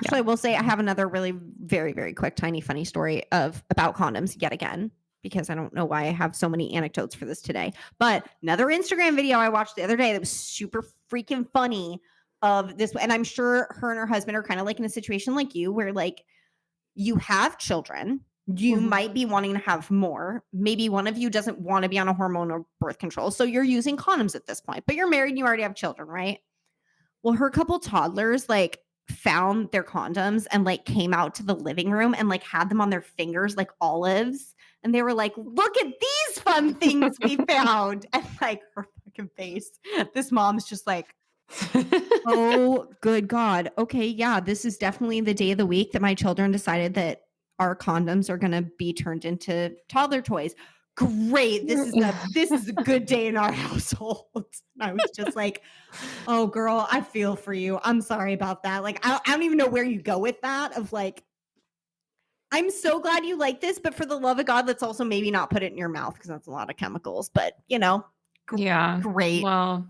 yeah. Actually, I will say I have another really very, very quick, tiny, funny story of about condoms yet again, because I don't know why I have so many anecdotes for this today. But another Instagram video I watched the other day that was super freaking funny of this, and I'm sure her and her husband are kind of like in a situation like you, where like you have children, you Mhm. might be wanting to have more. Maybe one of you doesn't want to be on a hormone or birth control, so you're using condoms at this point. But you're married and you already have children, right? Well, her couple toddlers, like, found their condoms and, like, came out to the living room and, like, had them on their fingers like olives, and they were like, "Look at these fun things we found," and, like, her fucking face. This mom's just like, "Oh, good God. Okay, yeah, this is definitely the day of the week that my children decided that our condoms are gonna be turned into toddler toys. Great. This is a good day in our household." And I was just like, "Oh, girl, I feel for you. I'm sorry about that." Like, I don't even know where you go with that of like, I'm so glad you like this, but for the love of God, let's also maybe not put it in your mouth because that's a lot of chemicals. But, gr Yeah. great. Well,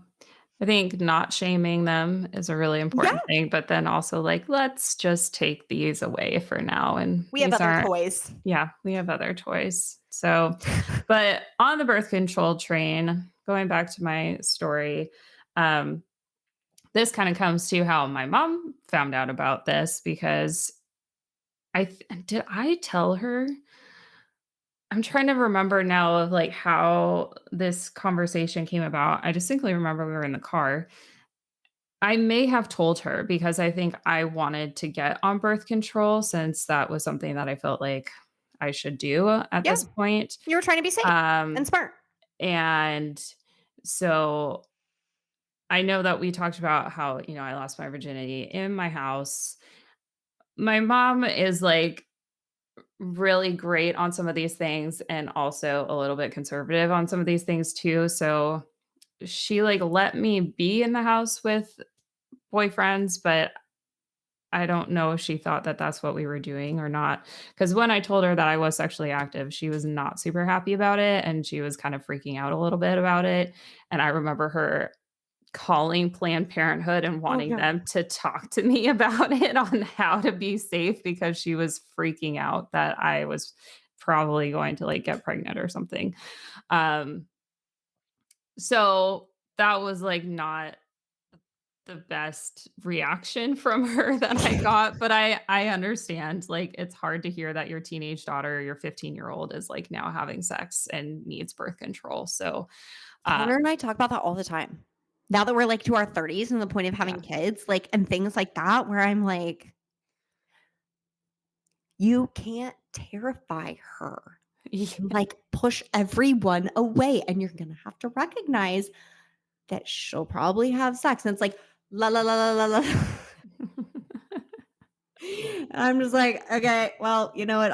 I think not shaming them is a really Yeah, important thing, but then also, like, let's just take these away for now, and we have these other aren't. toys. Yeah, we have other toys. So, but on the birth control train, going back to my story, um, this kinda comes to how my mom found out about this because did I tell her? I'm trying to remember now of, like, how this conversation came about. I distinctly remember we were in the car. I may have told her because I think I wanted to get on birth control since that was something that I felt like I should do at Yeah, this point. you were trying to be safe and Um, smart. and so I know that we talked about how, I lost my virginity in my house. My mom is like really great on some of these things and also a little bit conservative on some of these things too. So she like let me be in the house with boyfriends, but I don't know if she thought that that's what we were doing or not. Because when I told her that I was sexually active, she was not super happy about it, and she was kind of freaking out a little bit about it, and I remember her calling Planned Parenthood and Oh, wanting yeah. them to talk to me about it on how to be safe because she was freaking out that I was probably going to, like, get pregnant or something. Um, so that was, like, not the best reaction from her that I got, but I understand, like, it's hard to hear that your teenage daughter, your 15-year-old is, like, now having sex and needs birth control, so, Connor and um, I talk about that all the time. Now that we're, like, to our 30s and the point of yeah. having kids, like, and things like that where I'm like, "You can't terrify her and, Yeah. like, push everyone away, and you're gonna have to recognize that she'll probably have sex," and it's like, "La, la, la, la, la, la." I'm just like, "Okay, well, you know what?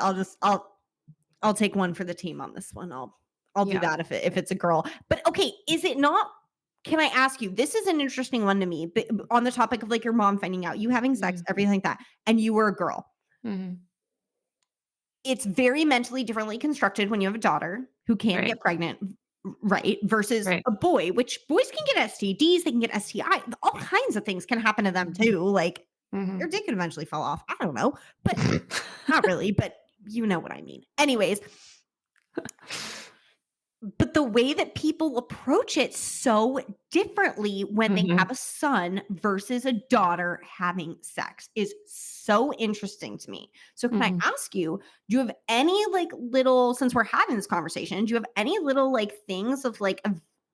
I'll take one for the team on this one. I'll do Yeah. that if it's a girl." But okay, is it not, can I ask you? This is an interesting one to me, but on the topic of like your mom finding out you having sex, Mhm. everything like that, and you were a girl. Mhm. It's very mentally differently constructed when you have a daughter who can't Right. get pregnant right? Versus Right. a boy, which boys can get STDs, they can get STI, all kinds of things can happen to them Mhm. too. Like Mhm. your dick could eventually fall off. I don't know, but not really, but you know what I mean. Anyways, but the way that people approach it so differently when they Mhm. have a son versus a daughter having sex is so interesting to me. So can I Mhm. ask you, do you have any like little, since we're having this conversation, do you have any little like things of like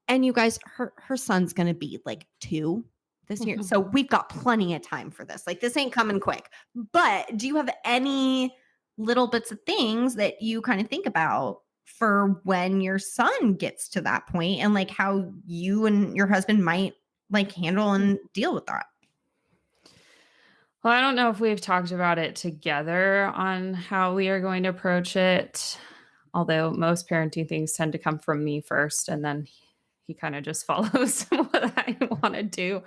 and you guys, her son's gonna be like 2 this year. Mhm. So we've got plenty of time for this. Like this ain't coming quick. But do you have any little bits of things that you kind of think about for when your son gets to that point and like how you and your husband might like handle and deal with that? Well, I don't know if we've talked about it together on how we are going to approach it, although most parenting things tend to come from me first, and then he kinda just follows what I wanna do.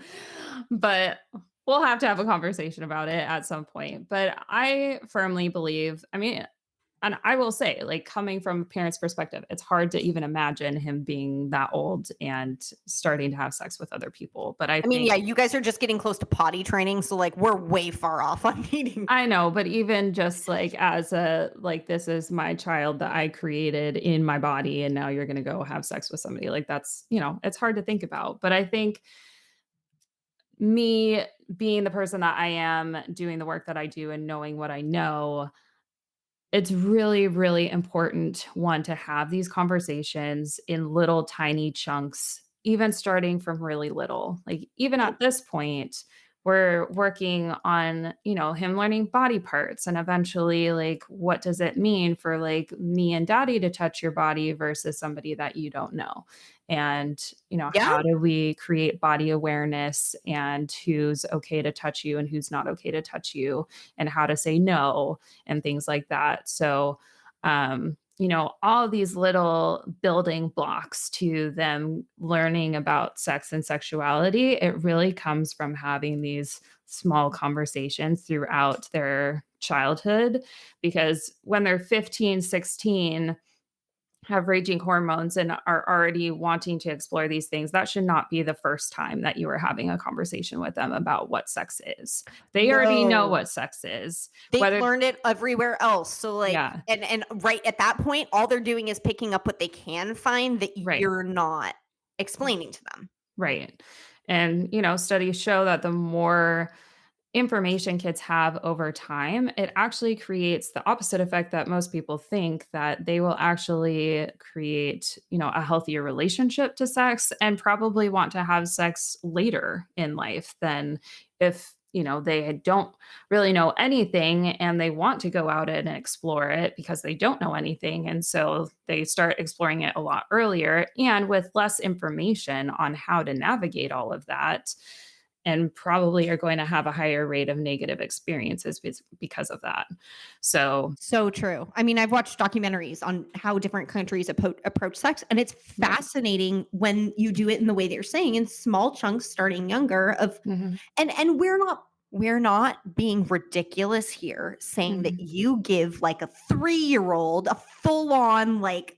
But we'll have to have a conversation about it at some point. But I firmly believe, I mean, and I will say, like, coming from a parent's perspective, it's hard to even imagine him being that old and starting to have sex with other people. But I I mean, think yeah, you guys are just getting close to potty training, so like we're way far off on meeting. I know, but even just like as a like, this is my child that I created in my body, and now you're gonna go have sex with somebody, like, that's, it's hard to think about. But I think me being the person that I am, doing the work that I do and knowing what I know, it's really, really important, one, to have these conversations in little tiny chunks, even starting from really little. Like, even Yeah. at this point, we're working on, him learning body parts and eventually, like, what does it mean for like me and daddy to touch your body versus somebody that you don't know? And, Yeah. how do we create body awareness and who's okay to touch you and who's not okay to touch you and how to say no and things like that. So, all these little building blocks to them learning about sex and sexuality, it really comes from having these small conversations throughout their childhood. Because when they're 15, 16, have raging hormones and are already wanting to explore these things, that should not be the first time that you are having a conversation with them about what sex is. They already know No. what sex is, They've whether learned it everywhere else. So like yeah, and right at that point, all they're doing is picking up what they can find that right. you're not explaining to them. Right. And, studies show that the more information kids have over time, it actually creates the opposite effect that most people think, that they will actually create, a healthier relationship to sex and probably want to have sex later in life than if, they don't really know anything and they want to go out and explore it because they don't know anything. And so they start exploring it a lot earlier and with less information on how to navigate all of that, and probably are going to have a higher rate of negative experiences because of that. So, So true. I mean, I've watched documentaries on how different countries approach sex, and it's right. fascinating when you do it in the way that you're saying, in small chunks, starting younger. Of Mhm. and we're not being ridiculous here, saying that Mhm. you give like a 3-year-old a full on like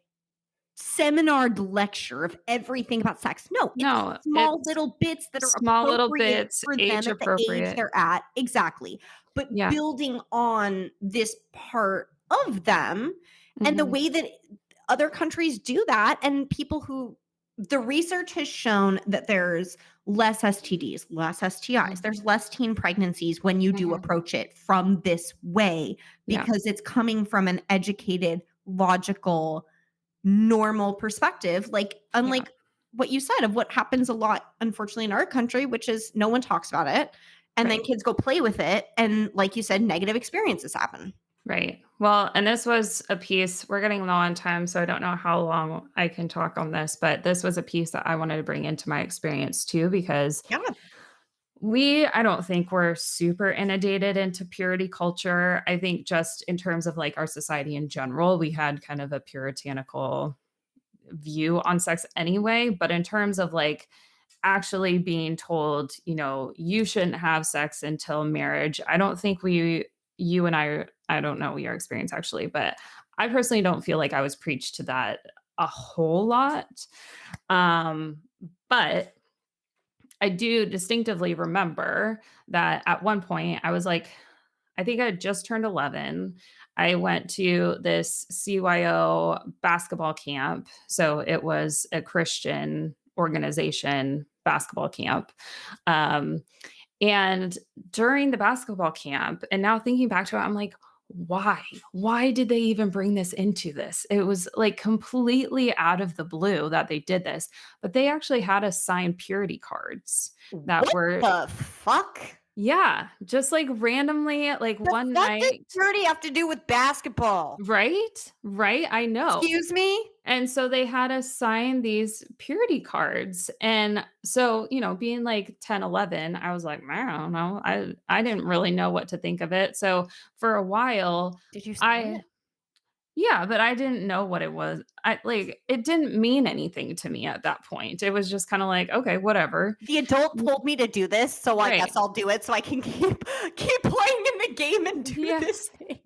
seminared lecture of everything about sex. No, it's No, small it's little bits that are small little appropriate bits, for them age at the age appropriate. they're at. Exactly. But Yeah. building on this part of them and the Mhm. way that other countries do that, and people who the research has shown that there's less STDs, less STIs, Mhm. there's less teen pregnancies when you do Mhm. approach it from this way Yeah. because it's coming from an educated, logical, normal perspective, like Yeah. unlike what you said of what happens a lot, unfortunately, in our country, which is no one talks about it. And then Right. kids go play with it. And like you said, negative experiences happen. Right. Well, and this was a piece, we're getting low on time, so I don't know how long I can talk on this, but this was a piece that I wanted to bring into my experience too, because Yeah. I don't think we're super inundated into purity culture. I think just in terms of like our society in general, we had kind of a puritanical view on sex anyway. But in terms of like actually being told, you shouldn't have sex until marriage, I don't think you and I don't know your experience actually, but I personally don't feel like I was preached to that a whole lot. Um, but I do distinctively remember that at one point I was like, I think I had just turned 11. I went to this CYO basketball camp. So it was a Christian organization basketball camp. Um, and during the basketball camp, and now thinking back to it, I'm like, why? Why did they even bring this into this? It was like completely out of the blue that they did this, but they actually had us sign purity cards that What were, the fuck? yeah, just like randomly, like The one fuck does night. purity have to do with basketball? Right? Right? I know. Excuse me? And so they had us sign these purity cards. And so, being like 10, 11, I was like, I don't know. I didn't really know what to think of it. So for a while, Did you sign I it? yeah, but I didn't know what it was. I like it didn't mean anything to me at that point. It was just kind of like, okay, whatever. The adult Mm, told me to do this, so I right. guess I'll do it so I can keep playing in the game and do Yeah. this thing.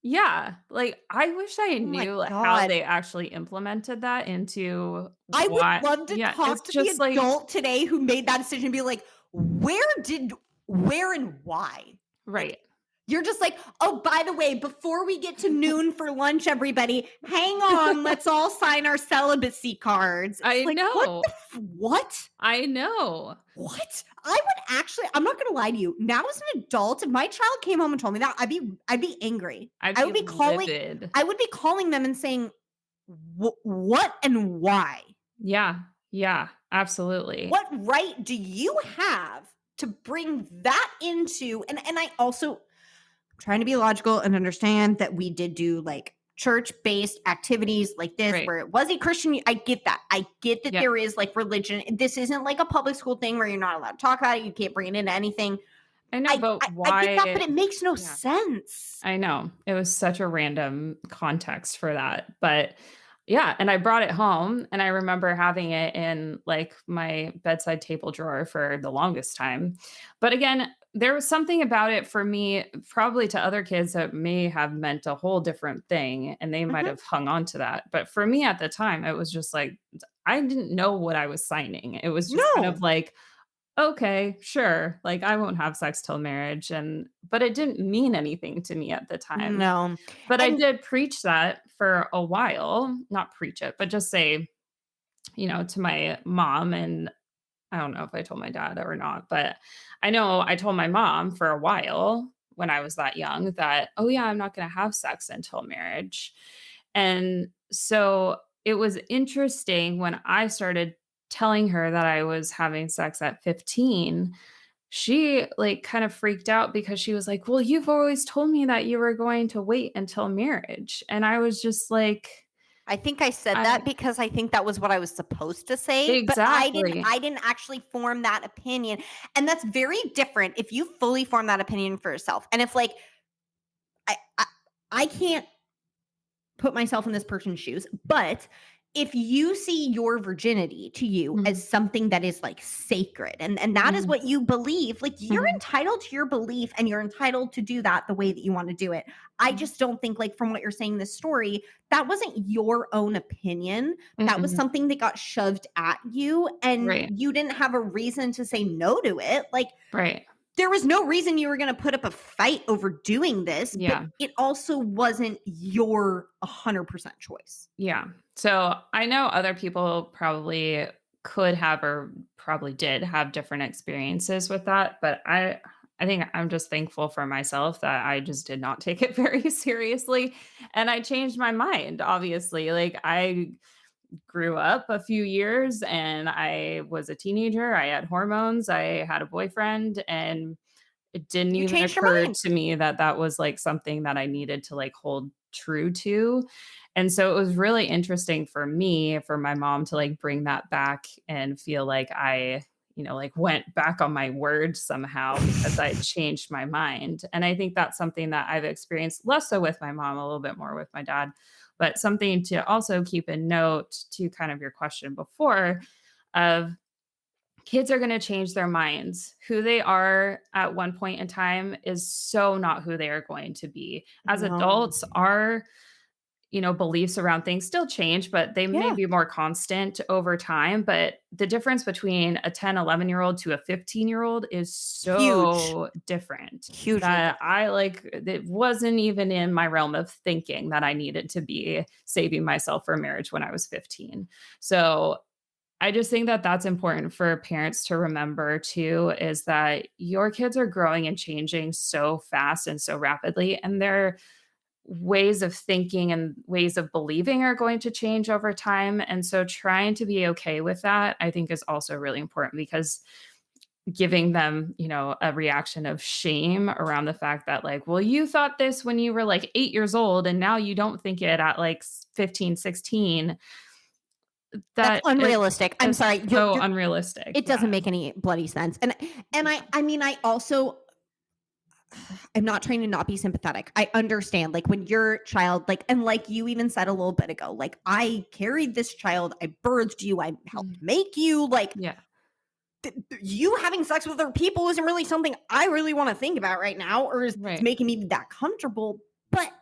Yeah. Like I wish I Oh my knew how god. they actually implemented that into I would what. love to Yeah, it's talk to the just like adult today who made that decision and be like, where and why? Like, right. you're just like, oh, by the way, before we get to noon for lunch, everybody, hang on, let's all sign our celibacy cards. It's I like, know. what? I know. What? I would actually, I'm not gonna lie to you. Now as an adult, if my child came home and told me that, I'd be angry. I'd I be would be calling livid. I would be calling them and saying, what and why? Yeah. Yeah, absolutely. What right do you have to bring that into, and I also trying to be logical and understand that we did do like church-based activities like this Right. where it was a Christian. I get that. I get that Yeah. there is like religion. This isn't like a public school thing where you're not allowed to talk about it. You can't bring it into anything. I know, but I get that, but why? it makes no Yeah. sense. I know. It was such a random context for that. But yeah, and I brought it home and I remember having it in like my bedside table drawer for the longest time. But again, there was something about it for me, probably to other kids that may have meant a whole different thing and they might Mhm. have hung on to that. But for me at the time, it was just like I didn't know what I was signing. It was just kind of No, like, okay, sure. Like I won't have sex till marriage but it didn't mean anything to me at the time. no, But I and did preach that for a while, not preach it, but just say, to my mom and I don't know if I told my dad or not, but I know I told my mom for a while when I was that young that, "Oh yeah, I'm not going to have sex until marriage." And so it was interesting when I started telling her that I was having sex at 15, she like kind of freaked out because she was like, "Well, you've always told me that you were going to wait until marriage." And I was just like, I think I said I that because I think that was what I was supposed to say, but exactly. I didn't actually form that opinion. And that's very different if you fully form that opinion for yourself. And if like I I, I can't put myself in this person's shoes, but if you see your virginity to you as Mhm, something that is like sacred and that is mhm, what you believe, like you're mhm, entitled to your belief and you're entitled to do that the way that you want to do it. I mhm. just don't think like from what you're saying in this story, that wasn't your own opinion. That was Mm-mm. something that got shoved at you and Right, you didn't have a reason to say no to it. Like right. there was no reason you were going to put up a fight over doing this, but Yeah, it also wasn't your 100% choice. yeah. So I know other people probably could have or probably did have different experiences with that, but I think I'm just thankful for myself that I just did not take it very seriously and I changed my mind obviously. Like I grew up a few years and I was a teenager, I had hormones, I had a boyfriend and it didn't You even changed your occur mind. to me that that was, like, something that I needed to, like, hold true to, and so it was really interesting for me, for my mom to, like, bring that back and feel like I, like, went back on my word somehow because I changed my mind, and I think that's something that I've experienced less so with my mom, a little bit more with my dad, but something to also keep in note to kind of your question before of kids are going to change their minds. Who they are at one point in time is so not who they are going to be. As No. adults, our beliefs around things still change, but they may Yeah. be more constant over time. But the difference between a 10, 11-year-old to a 15-year-old is Huge. so different Hugely that different. it wasn't even in my realm of thinking that I needed to be saving myself for marriage when I was 15. So I just think that that's important for parents to remember too, is that your kids are growing and changing so fast and so rapidly, and their ways of thinking and ways of believing are going to change over time. And so trying to be okay with that, I think, is also really important because giving them, a reaction of shame around the fact that, like, well, you thought this when you were like 8 years old and now you don't think it at like 15, 16. That's That unrealistic. I'm is sorry. so You're unrealistic. it Yeah. doesn't make any bloody sense. And Yeah. I mean, I also I'm not trying to not be sympathetic. I understand, like, when your child, like, and like you even said a little bit ago, like, I carried this child, I birthed you, I helped Mm. make you, like, Yeah. you having sex with other people isn't really something I really want to think about right now, or is Right. making me that comfortable. But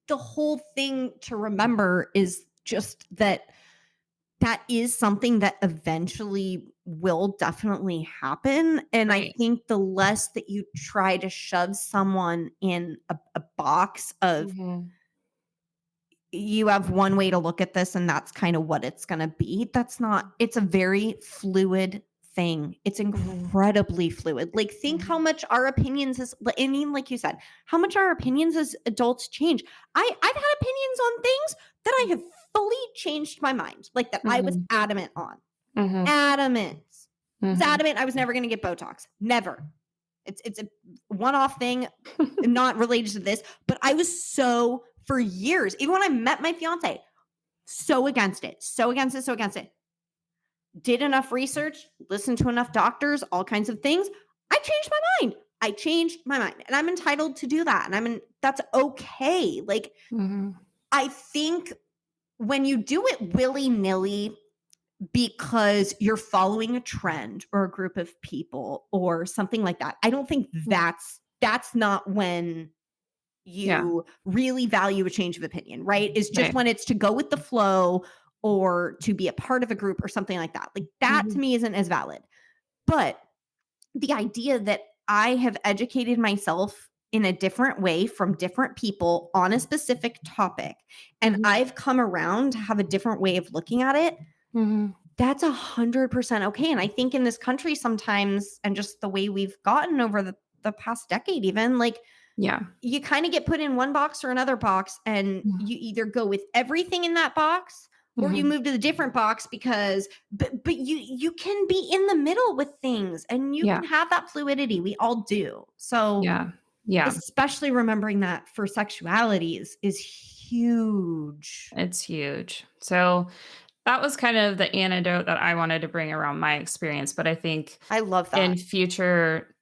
the whole thing to remember is just that that is something that eventually will definitely happen. And I Right. think the less that you try to shove someone in a box of, Mhm. you have one way to look at this and that's kind of what it's going to be. That's not, it's a very fluid thing. It's Mhm. incredibly fluid. Like, think how Mhm. much our opinions is, I mean, like you said, how much our opinions as adults change. I've had opinions on things that I have fully changed my mind, like that I was Mhm. adamant on. Mhm. Adamant. I was Mhm. adamant I was never going to get Botox. Never. It's a one-off thing, not related to this, but I was so, for years, even when I met my fiance, so against it. So against it, so against it. Did enough research, listened to enough doctors, all kinds of things. I changed my mind. I changed my mind. And I'm entitled to do that. And that's okay. Like, Mhm. I think when you do it willy-nilly because you're following a trend or a group of people or something like that, I don't think Mm. that's not when Yeah. you really value a change of opinion, right? Is just Right. when it's to go with the flow or to be a part of a group or something like that. Like, that to Mhm. me isn't as valid. But the idea that I have educated myself in a different way from different people on a specific topic, and Mhm. I've come around to have a different way of looking at it, Mhm. that's 100% okay. And I think in this country sometimes, and just the way we've gotten over the past decade, even, like, Yeah. you kind of get put in one box or another box, and Mhm. you either go with everything in that box or you Mhm. move to the different box, because but you can be in the middle with things and you Yeah. can have that fluidity. We all do. So Yeah. Yeah. especially remembering that for sexuality is huge. It's huge. So that was kind of the antidote that I wanted to bring around my experience, but I think I love in that. future,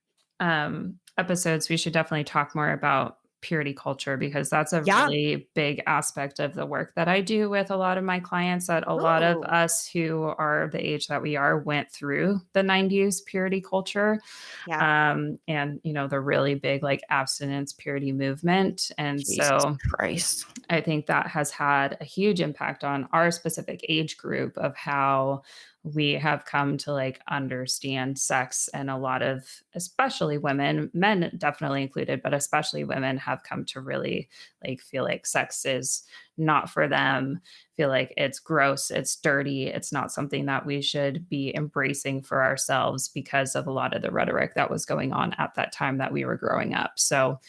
episodes, we should definitely talk more about purity culture because that's a Yeah. really big aspect of the work that I do with a lot of my clients, that a lot of Ooh. us who are the age that we are went through the 90s purity culture, Yeah. and, the really big, like, abstinence purity movement, and Jesus so Christ. I think that has had a huge impact on our specific age group of how we have come to, like, understand sex. And a lot of, especially women, men definitely included, but especially women have come to really, like, feel like sex is not for them, feel like it's gross, it's dirty, it's not something that we should be embracing for ourselves because of a lot of the rhetoric that was going on at that time that we were growing up. So,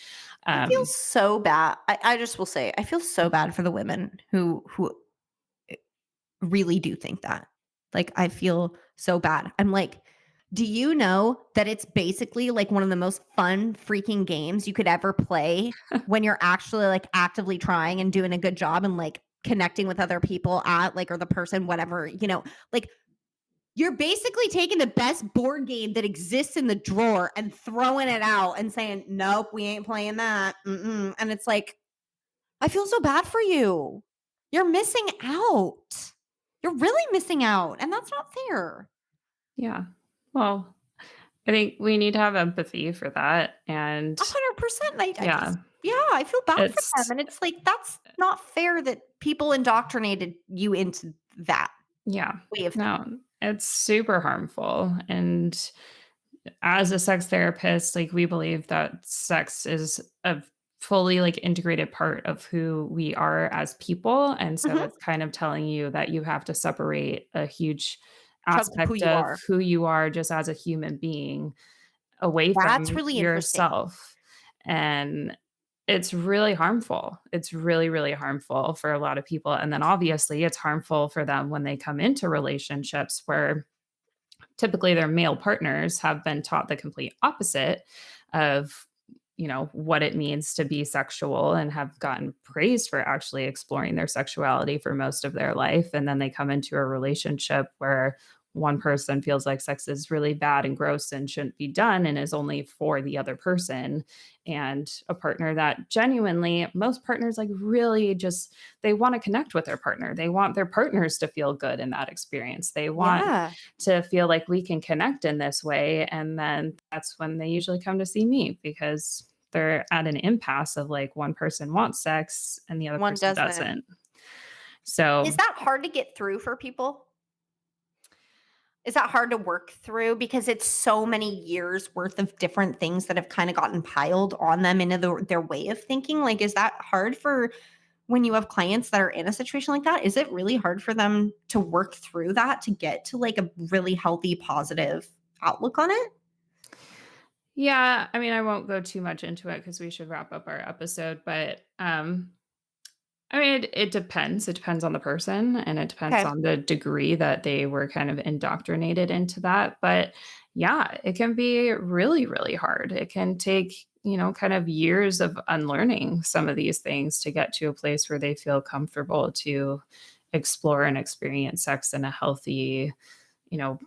I feel um, so bad. I just will say, I feel so bad for the women who really do think that. Like, I feel so bad. I'm like, do you know that it's basically like one of the most fun freaking games you could ever play when you're actually, like, actively trying and doing a good job and, like, connecting with other people at, like, or the person, whatever, like, you're basically taking the best board game that exists in the drawer and throwing it out and saying, nope, we ain't playing that. Mm-mm. And it's like, I feel so bad for you. You're missing out. You're really missing out, and that's not fair. yeah. Well, I think we need to have empathy for that, and 100%. I yeah. just Yeah, I feel bad for them, It's and it's like, that's not fair that people indoctrinated you into that yeah. way of thinking. No, it's super harmful, and as a sex therapist, like, we believe that sex is a fully, like, integrated part of who we are as people, and so Mhm. it's kind of telling you that you have to separate a huge Chunk of who aspect you of are. who you are just as a human being away That's from really interesting. yourself, and it's really harmful. It's really, really harmful for a lot of people, and then obviously it's harmful for them when they come into relationships where typically their male partners have been taught the complete opposite of what it means to be sexual and have gotten praised for actually exploring their sexuality for most of their life, and then they come into a relationship where one person feels like sex is really bad and gross and shouldn't be done and is only for the other person, and a partner that genuinely, most partners like really just, they want to connect with their partner, they want their partners to feel good in that experience, they want Yeah. to feel like we can connect in this way. And then that's when they usually come to see me because they're at an impasse of like one person wants sex and the other One person doesn't. doesn't. So, Is that hard to get through for people? Is that hard to work through because it's so many years worth of different things that have kinda gotten piled on them into their way of thinking? Like, is that hard for when you have clients that are in a situation like that? Is it really hard for them to work through that to get to, like, a really healthy, positive outlook on it? yeah, I mean, I won't go too much into it because we should wrap up our episode. But I mean, it depends. It depends on the person and it depends Okay. on the degree that they were kind of indoctrinated into that. But yeah, it can be really, really hard. It can take, kind of years of unlearning some of these things to get to a place where they feel comfortable to explore and experience sex in a healthy, you know,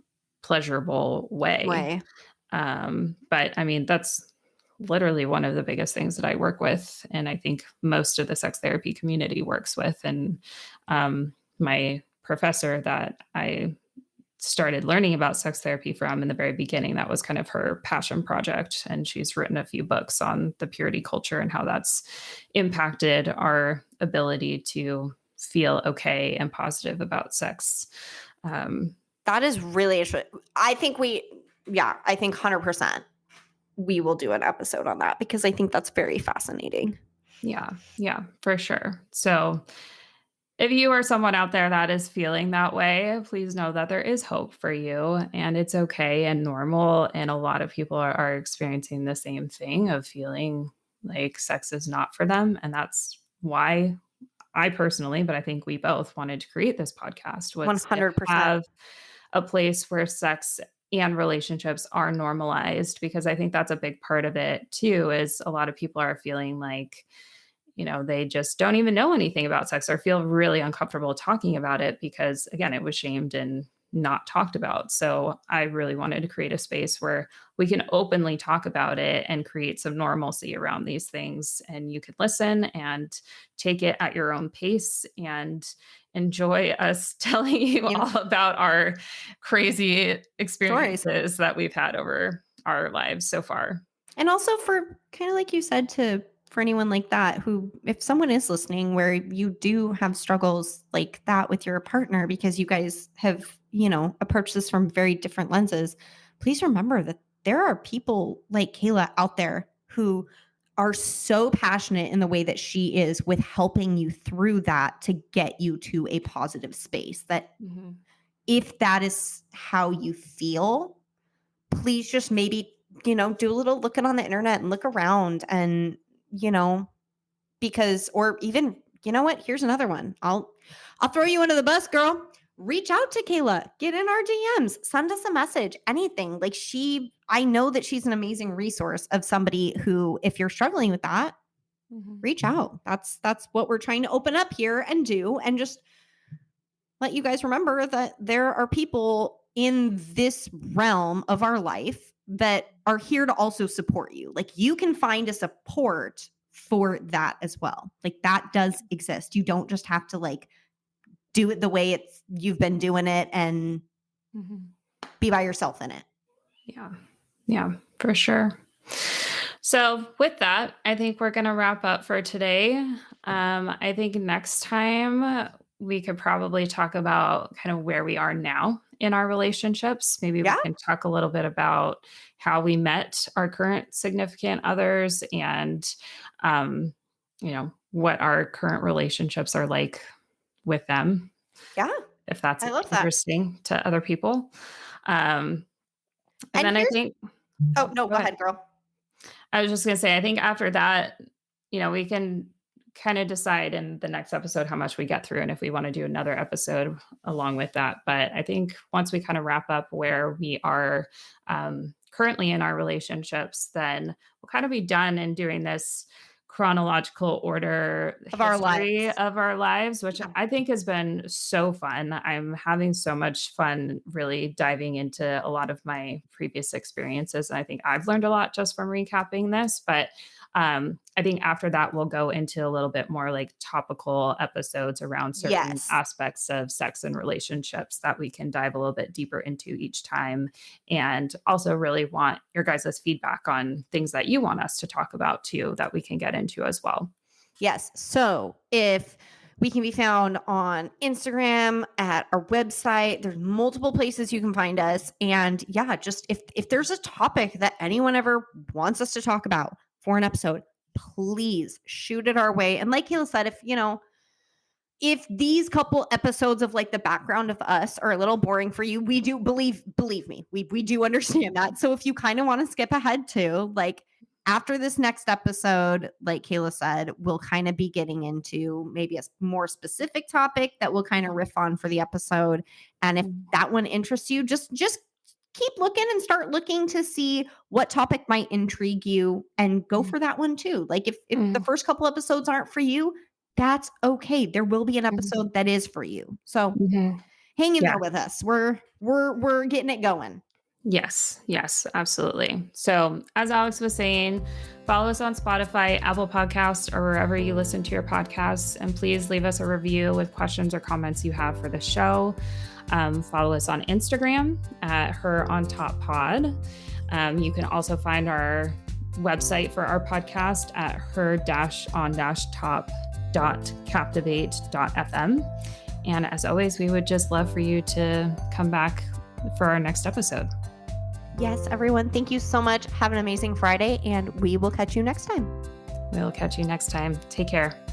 pleasurable way. Way. But I mean, that's literally one of the biggest things that I work with, and I think most of the sex therapy community works with. And my professor that I started learning about sex therapy from in the very beginning, that was kind of her passion project. And she's written a few books on the purity culture and how that's impacted our ability to feel okay and positive about sex. Um, That is really I think I think 100% we will do an episode on that because I think that's very fascinating. yeah, yeah, for sure. So, if you are someone out there that is feeling that way, please know that there is hope for you and it's okay and normal. And a lot of people are experiencing the same thing of feeling like sex is not for them. And that's why I personally, but I think we both wanted to create this podcast was to 100%. have a place where sex and relationships are normalized because I think that's a big part of it too is a lot of people are feeling like they just don't even know anything about sex or feel really uncomfortable talking about it because, again, it was shamed and not talked about. So I really wanted to create a space where we can openly talk about it and create some normalcy around these things. And you could listen and take it at your own pace and enjoy us telling you You know, all about our crazy stories. experiences that we've had over our lives so far. And also for kind of like you said to for anyone like that who if someone is listening where you do have struggles like that with your partner because you guys have, approached this from very different lenses, please remember that there are people like Kayla out there who are so passionate in the way that she is with helping you through that to get you to a positive space that Mhm. if that is how you feel, please just maybe, do a little looking on the internet and look around and, you know, because or even, you know what? Here's another one. I'll throw you under the bus, girl. Reach out to Kayla. Get in our DMs. Send us a message. Anything. Like I know that she's an amazing resource of somebody who, if you're struggling with that, Mhm. reach out. That's what we're trying to open up here and do. And just let you guys remember that there are people in this realm of our life that are here to also support you. Like you can find a support for that as well. Like that does exist. You don't just have to like do it the way you've been doing it and Mhm. be by yourself in it. Yeah. Yeah, for sure. So, with that, I think we're going to wrap up for today. I think next time we could probably talk about kind of where we are now in our relationships. Maybe we Yeah. can talk a little bit about how we met our current significant others and, um, what our current relationships are like with them, Yeah. if that's I love that. interesting to other people. Um, and And then I here's, think, oh, no, go go ahead. ahead, girl. I was just gonna say, I think after that, we can kind of decide in the next episode how much we get through and if we want to do another episode along with that. But I think once we kind of wrap up where we are currently in our relationships, then we'll kind of be done in doing this chronological order Of our history lives. of our lives, which Yeah. I think has been so fun. I'm having so much fun really diving into a lot of my previous experiences. And I think I've learned a lot just from recapping this. But I think after that, we'll go into a little bit more like topical episodes around certain Yes. aspects of sex and relationships that we can dive a little bit deeper into each time. And also, really want your guys' feedback on things that you want us to talk about too, that we can get into as well. Yes. So if we can be found on Instagram, at our website, there's multiple places you can find us. And yeah, just if there's a topic that anyone ever wants us to talk about for an episode, please shoot it our way. And like Kayla said, if these couple episodes of like the background of us are a little boring for you, we do believe me, we do understand that. So if you kind of want to skip ahead too, like after this next episode, like Kayla said, we'll kind of be getting into maybe a more specific topic that we'll kind of riff on for the episode. And if that one interests you, just keep looking and start looking to see what topic might intrigue you and go for that one too. Like if the first couple episodes aren't for you, that's okay. There will be an episode that is for you. So Mhm. hang in Yeah. there with us. We're getting it going. Yes, yes, absolutely. So, as Alex was saying, follow us on Spotify, Apple Podcasts, or wherever you listen to your podcasts. And please leave us a review with questions or comments you have for the show. Follow us on Instagram at Her On Top Pod. You can also find our website for our podcast at her-on-top.captivate.fm. And as always, we would just love for you to come back for our next episode. Yes, everyone. Thank you so much. Have an amazing Friday, and we will catch you next time. We'll catch you next time. Take care.